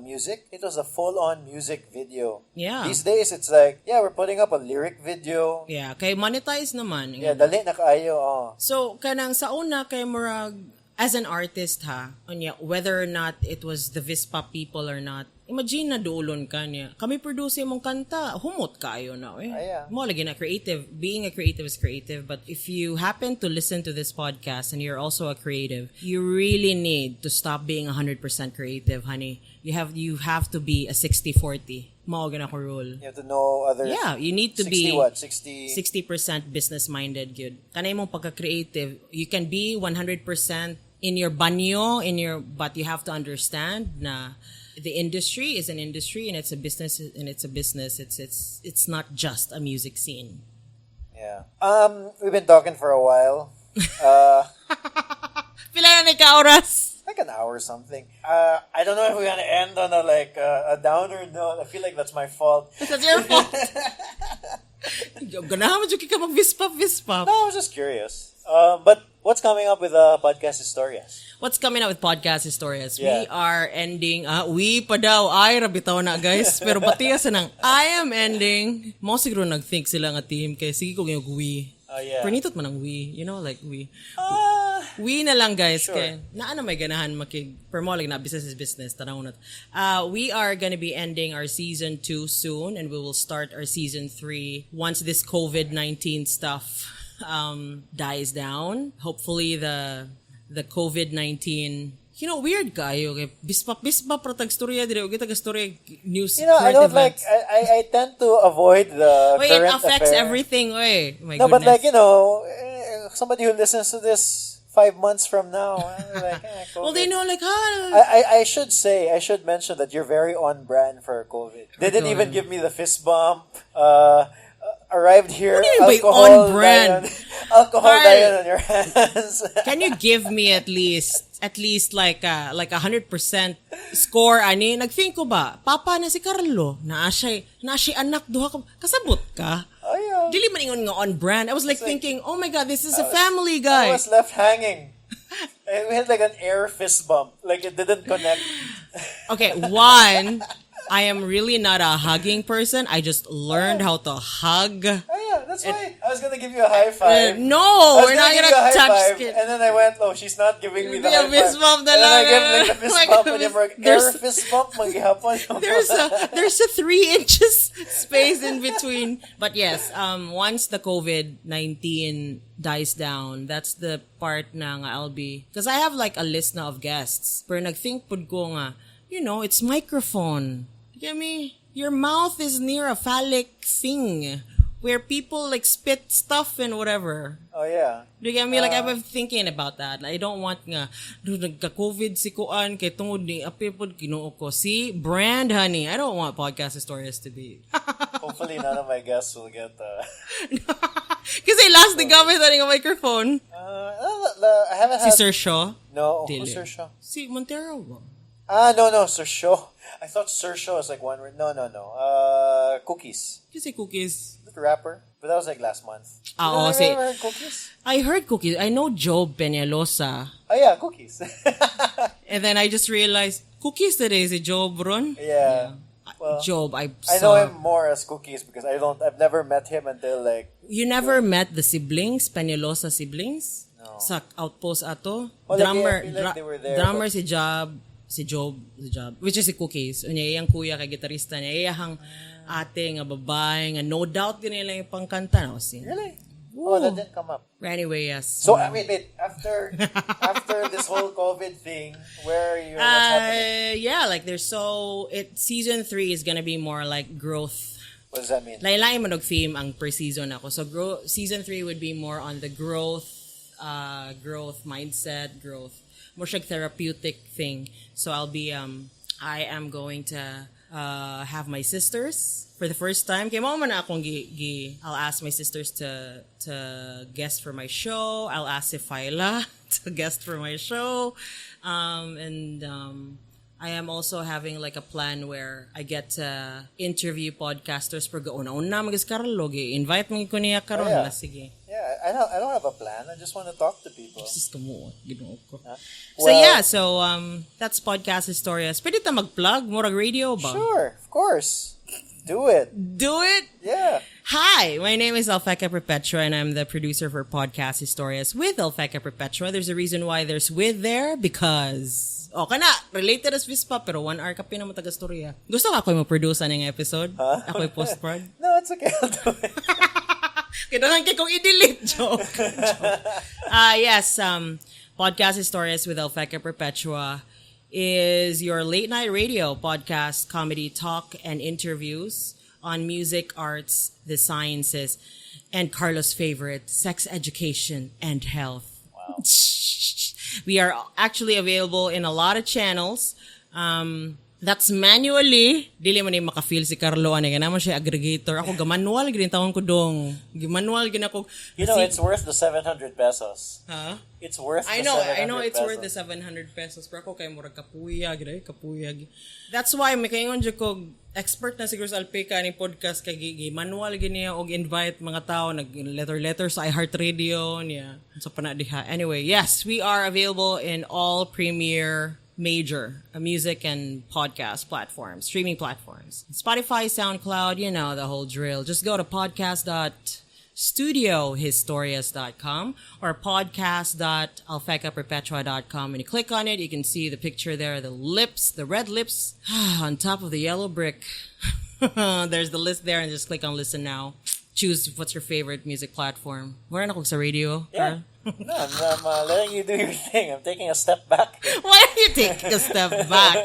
music, it was a full-on music video. Yeah. These days, it's like, we're putting up a lyric video. Yeah, kay monetize naman. Yeah, dali na kaayo. Oh. So, kanang sa una kay murag as an artist whether or not it was the Vispa people or not, imagine na doolon ka niya. Kami produce mong kanta, humot kayo na eh. Yeah. Mo lagi na creative. Being a creative is creative, but if you happen to listen to this podcast and you're also a creative, you really need to stop being 100% creative, honey. You have to be a 60-40. Mao gina ko rule. You have to know other. Yeah, you need to 60 be what? 60 60% business minded good. Kanay mong pagka-creative, you can be 100% in your banyo, but you have to understand na the industry is an industry and it's a business and it's a business. It's not just a music scene. Yeah. We've been talking for a while. Pila na ni ka oras? Like an hour or something. I don't know if we're gonna end on a downer note. I feel like that's my fault. That's your fault. Ganahan mo ka mag-vispa. No, I was just curious. But what's coming up with Podcast Historias? What's coming up with Podcast Historias? Yeah. We are ending, we pa daw, ay, rabitaw na guys. Pero batiya sa nang, I am ending. Mo siguro nag-think sila nga team, kaya sige ko yung we. Oh, yeah. Pernitot man ang we. Like we. We na lang guys. Sure. Kaya, na may ganahan per mo like na business is business. Tanaw na. We are gonna be ending our season 2 soon and we will start our season 3 once this COVID-19 stuff dies down. Hopefully the COVID-19 weird kayo kay bispa protag storya dire ug tag storya news. I don't events. I tend to avoid the it current affects affair. everything. My no, goodness. But somebody who listens to this 5 months from now, like, well, they know like I should mention that you're very on brand for COVID. They didn't even give me the fist bump. Arrived here, alcohol on brand. Diet on your hands. Can you give me at least like 100% score ani? Nagthink ko ba papa na si Carlo na siya anak duha ka kasabot ka. Oh yeah. Dili man ingon nga on brand. I was like thinking, oh my god, this is a family guy. I was left hanging. And we had like an air fist bump. Like it didn't connect. Okay, one, I am really not a hugging person. I just learned how to hug. Oh yeah, that's why I was gonna give you a high five. No, we're not give gonna you a high touch five, skin. and then I went, she's not giving me the high fist five. bump And then I gave like the fist bump, and you're like, air fist bump, maghihapon. There's a 3 inches space in between. But yes, once the COVID-19 dies down, that's the part na nga I'll be, because I have like a list na of guests. Pero nagthink pud ko nga, it's microphone. You get me? Your mouth is near a phallic thing where people like spit stuff and whatever. Oh yeah. Do you get me? Like I've been thinking about that. I don't want nga nagka-COVID si kuan kay tungod ni api pod Ginoo ko. See, brand honey. I don't want Podcast Historias to be. Hopefully none of my guests will get Kasi last the gamit ang microphone. I haven't had. Si Sir Shaw? No, Dili. who's Sir Shaw? Si Montero ba? No, Sir Shaw. I thought Sir Shaw was like one word. No. Cookies. Kasi Cookies. The rapper. But that was like last month. Have you ever heard Cookies? I heard Cookies. I know Job Peñalosa. Oh yeah, Cookies. And then I just realized, Cookies today si Job Ron? Yeah. Well, Job, I know him more as Cookies because I've never met him until like. You never met the siblings, Peñalosa siblings? No. Sa Outpost ato? Well, drummer, I feel like they were there, drummer si Job, which is si Cookies. Unya, iyang kuya kay gitarista niya, iyang ate nga babae nga no doubt ganyan lang yung pangkanta. No? Really? Ooh. Oh, that didn't come up. Anyway, yes. So, I mean, wait, after this whole COVID thing, where are you? What's happening? Yeah, like season 3 is gonna be more like growth What does that mean? Lain-lain man og theme ang per season ako. So season 3 would be more on the growth mindset, growth, more like therapeutic thing. So I am going to have my sisters for the first time. Kaya mo man akong I'll ask my sisters to guest for my show. I'll ask si Phyla to guest for my show. I am also having like a plan where I get to interview podcasters per una magas Carlo invite mo ko niya karon na sige. Yeah, I don't have a plan. I just want to talk to people. So that's Podcast Historias. Pwede ta mag-plug murag radio ba? Sure, of course. Do it. Yeah. Hi, my name is Alphecca Perpetua and I'm the producer for Podcast Historias with Alphecca Perpetua. There's a reason why there's with there because kana, related as Vispa, pero 1 hour ka pinamatagastorya. Gusto ka ako mo-produce ng episode? Ako post-prod? No, it's okay. I'll do it. Kailangan kong i-delete. Joke. Yes, Podcast Historias with Alphecca Perpetua is your late-night radio podcast, comedy, talk, and interviews on music, arts, the sciences, and Carlos' favorite, sex education and health. Wow. We are actually available in a lot of channels. That's manually. Dili man yung makafeel si Carlo. Ano naman siya aggregator. Ako manual gin tawon ko dong. Manual gin ako. You know, it's worth the 700 pesos. Huh? It's worth I the know 700 it's pesos. worth the 700 pesos. Pero ako kay murag kapuyag. That's why may kaingon jud ko expert na siguro sa Alphecca ni podcast kay manual giniya og invite mga tao nag letter sa iHeartRadio niya sa panadiha. Anyway, yes, we are available in all premier major music and podcast platforms, streaming platforms. Spotify, SoundCloud, you know the whole drill. Just go to podcast.studiohistorias.com or podcast.alpheccaperpetua.com. When you click on it, you can see the picture there, the lips, the red lips on top of the yellow brick. There's the list there, and just click on listen now. Choose what's your favorite music platform. Wala na kung sa radio. Yeah. No, I'm letting you do your thing. I'm taking a step back. Why are you taking a step back?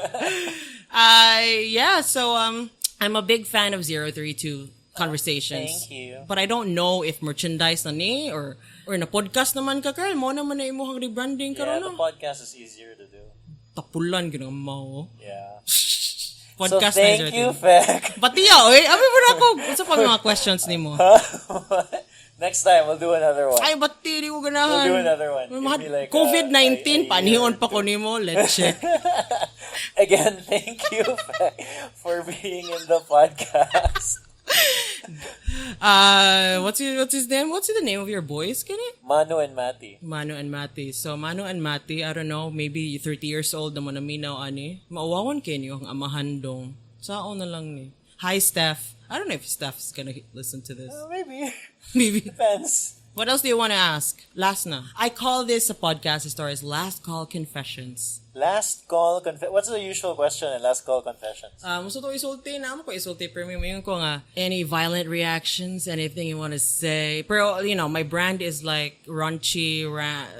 So I'm a big fan of Zerothreetwo conversations. Thank you. But I don't know if merchandise na ni or na podcast naman ka, Carl. Mo naman na imuhang rebranding ka Yeah, ron. the podcast is easier to do. Tapulan ginamaw. Yeah. Podcast so thank you, Fek. Pati oy, abi mo na ako. Unsa pa mga questions nimo? Next time, we'll do another one. Ay, bati di ko ganahan. We'll do another one. Like, COVID-19, panihon pa ko nimo. Let's check. Again, thank you for being in the podcast. What's his name? What's the name of your boys? Can it? Manu and Mati. So Manu and Mati, I don't know, maybe 30 years old na mo na minaw ani. Mauwawan kayo ang amahan dong. Sao na lang ni. Hi Steph. I don't know if Steph is gonna listen to this. Maybe. Maybe. Depends. What else do you want to ask? Last na. I call this a podcast stories last call confessions. Last call what's the usual question in last call confessions? Musto to isulti na mo ko isulti pero may ko nga any violent reactions, anything you want to say. Pero you know, my brand is like raunchy,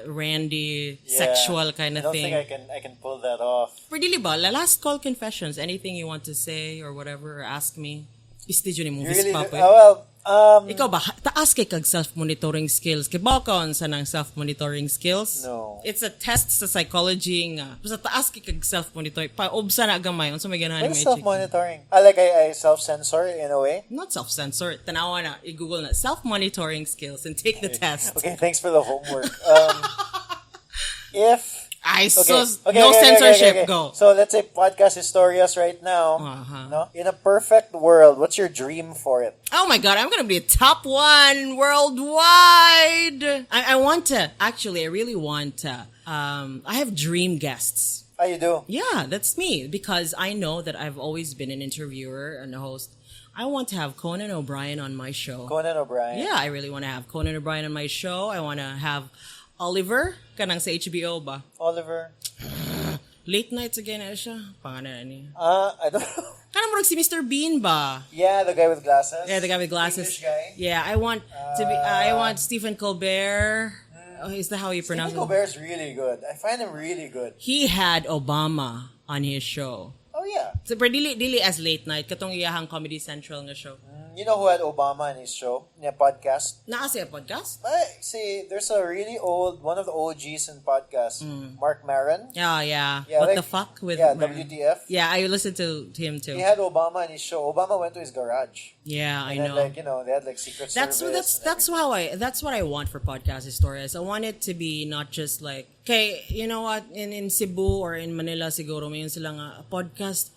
randy, sexual kind of thing. I don't think I can pull that off. Pero dili ba, last call confessions, anything you want to say or whatever or ask me. Istidyo ni mo Really? Ikaw ba, taas kay kag self-monitoring skills? Kay ba ka sa nang self-monitoring skills? No. It's a test sa psychology nga. Basta taas kay kag self-monitoring. Pa-obsa na gamay. Unsa may ganahan What's self-monitoring? I self-censor in a way? Not self-censor. Tanawa na. I-google na. Self-monitoring skills and take the test. Okay, thanks for the homework. No censorship. Go. So let's say Podcast Historias right now. No? In a perfect world, what's your dream for it? Oh my God, I'm gonna be a top one worldwide. I want to. Actually, I really want to. I have dream guests. Oh, you do? Yeah, that's me. Because I know that I've always been an interviewer and a host. I want to have Conan O'Brien on my show. Conan O'Brien? Yeah, I really want to have Conan O'Brien on my show. I want to have Oliver, kanang sa HBO ba? Oliver. Late nights again na siya. Pangalan ni. I don't know. Kanang murag si Mr. Bean ba? Yeah, the guy with glasses. Yeah, the guy with glasses. English guy. Yeah, I want to be. I want Stephen Colbert. Oh, is that how you pronounce it? Stephen Colbert's really good. I find him really good. He had Obama on his show. Oh yeah. So, pero dili as late night katong iyahang Comedy Central nga show. You know who had Obama in his show, in a podcast? Naasi a podcast? See, there's a really old, one of the OGs in podcast, Mark Maron. Oh, yeah. Yeah, What like- the fuck with WTF. Yeah, I listened to him too. He had Obama in his show. Obama went to his garage. Yeah, I And then, know. like, you know, they had like Secret Service. That's what I want for Podcast Historias. I want it to be not just like, okay, you know what, in Cebu or in Manila siguro mayon sila nga podcast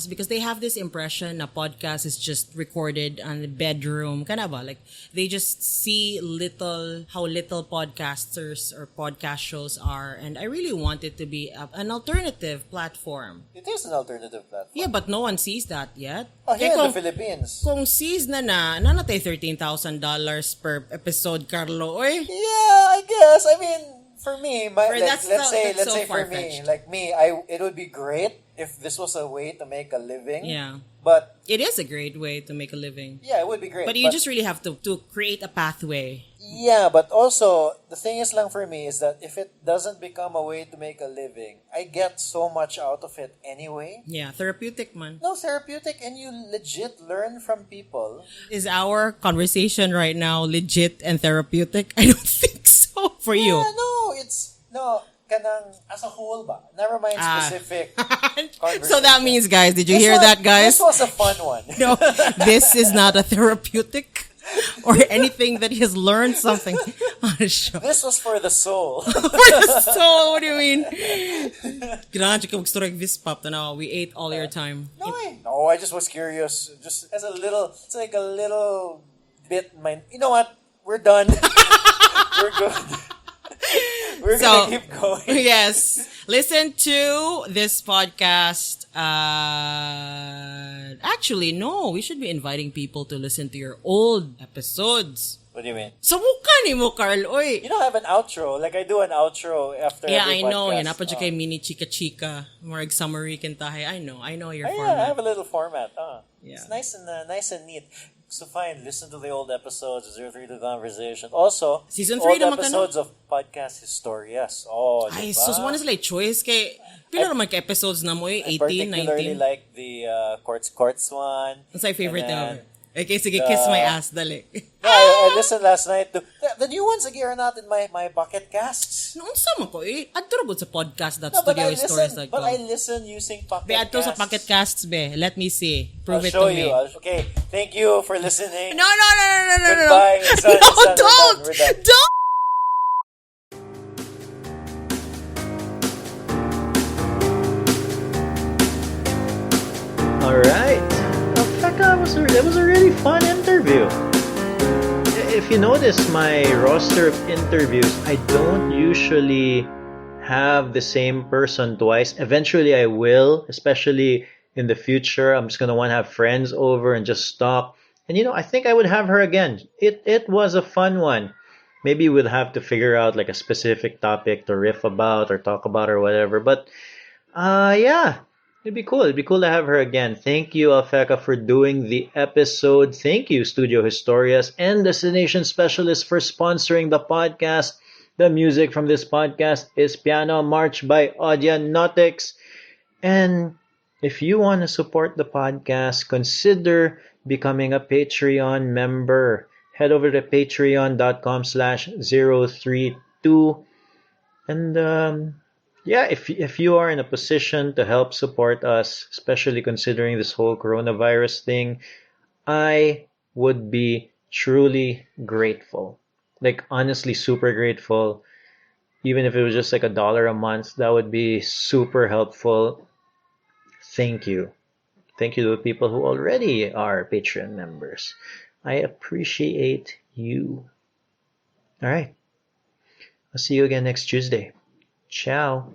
because they have this impression na podcast is just recorded on the bedroom kana ba, like they just see how little podcasters or podcast shows are, and I really want it to be an alternative platform. It is an alternative platform. Yeah, but no one sees that yet. Oh, here Kaya in the Philippines. Kung sees na natay $13,000 per episode, Carlo. Oy. Yeah, I guess. I mean, for me, that's let's say so for me, far-fetched. like me, it would be great if this was a way to make a living. Yeah. But It is a great way to make a living. yeah, it would be great. But you just really have to create a pathway. yeah, but also the thing is lang for me is that if it doesn't become a way to make a living, I get so much out of it anyway. Yeah, therapeutic man. No, therapeutic, and you legit learn from people. Is our conversation right now legit and therapeutic? I don't think so for you. Yeah, no, it's no kanang as a whole ba. Never mind specific. So that means, guys, did you hear This that, guys? This was a fun one. No, this is not a therapeutic or anything that he has learned something on a show. This was for the soul. So, what do you mean? Grabe ka magstorag vispap na we ate all your time. No, I just was curious. Just as a little, it's like a little bit. You know what? We're done. We're good. We're So, gonna keep going. Yes. Listen to this podcast. Actually, no. We should be inviting people to listen to your old episodes. What do you mean? So, mukha ni mo, Carl. Oy. You don't have an outro. Like I do an outro after. Yeah, every I know. podcast. Yan, napadya kay mini chika-chika. More summary kintahe. I know your Yeah, I format. have a little format. Yeah. It's nice and neat. So fine, listen to the old episodes of Zerothreetwo Conversation. Also, Season old 3 naman ka, no? episodes of Podcast Historias. Oh, Ay, diba? sus, one is like choice kay pila naman ka episodes na mo eh? I 18, particularly 19? like the Cortes one. What's my favorite And ever? Okay, sige, kiss my ass, dali. No, I listened last night to the new ones again are not in my bucket casts. Noon sama ko eh. Adto ra gud sa podcast No, but I .studiohistories.com. listen using pocket Be adto sa casts. Pocket Casts be. Let me see. I'll Prove it show to me. you. Okay, thank you for listening. No. Goodbye. It's done, No, it's done, don't. we're done. Don't. All right. Alphecca, that was a really fun interview. If you notice my roster of interviews, I don't usually have the same person twice. Eventually I will, especially in the future. I'm just going to want to have friends over and just talk. And I think I would have her again. It was a fun one. Maybe we'll have to figure out like a specific topic to riff about or talk about or whatever. But yeah. It'd be cool. It'd be cool to have her again. Thank you, Alphecca, for doing the episode. Thank you, Studio Historias and Destination Specialist, for sponsoring the podcast. The music from this podcast is Piano March by Audionautics. And if you want to support the podcast, consider becoming a Patreon member. Head over to patreon.com/Zerothreetwo. And yeah, if you are in a position to help support us, especially considering this whole coronavirus thing, I would be truly grateful. Like, honestly, super grateful. Even if it was just like $1 a month, that would be super helpful. Thank you. Thank you to the people who already are Patreon members. I appreciate you. All right. I'll see you again next Tuesday. Ciao.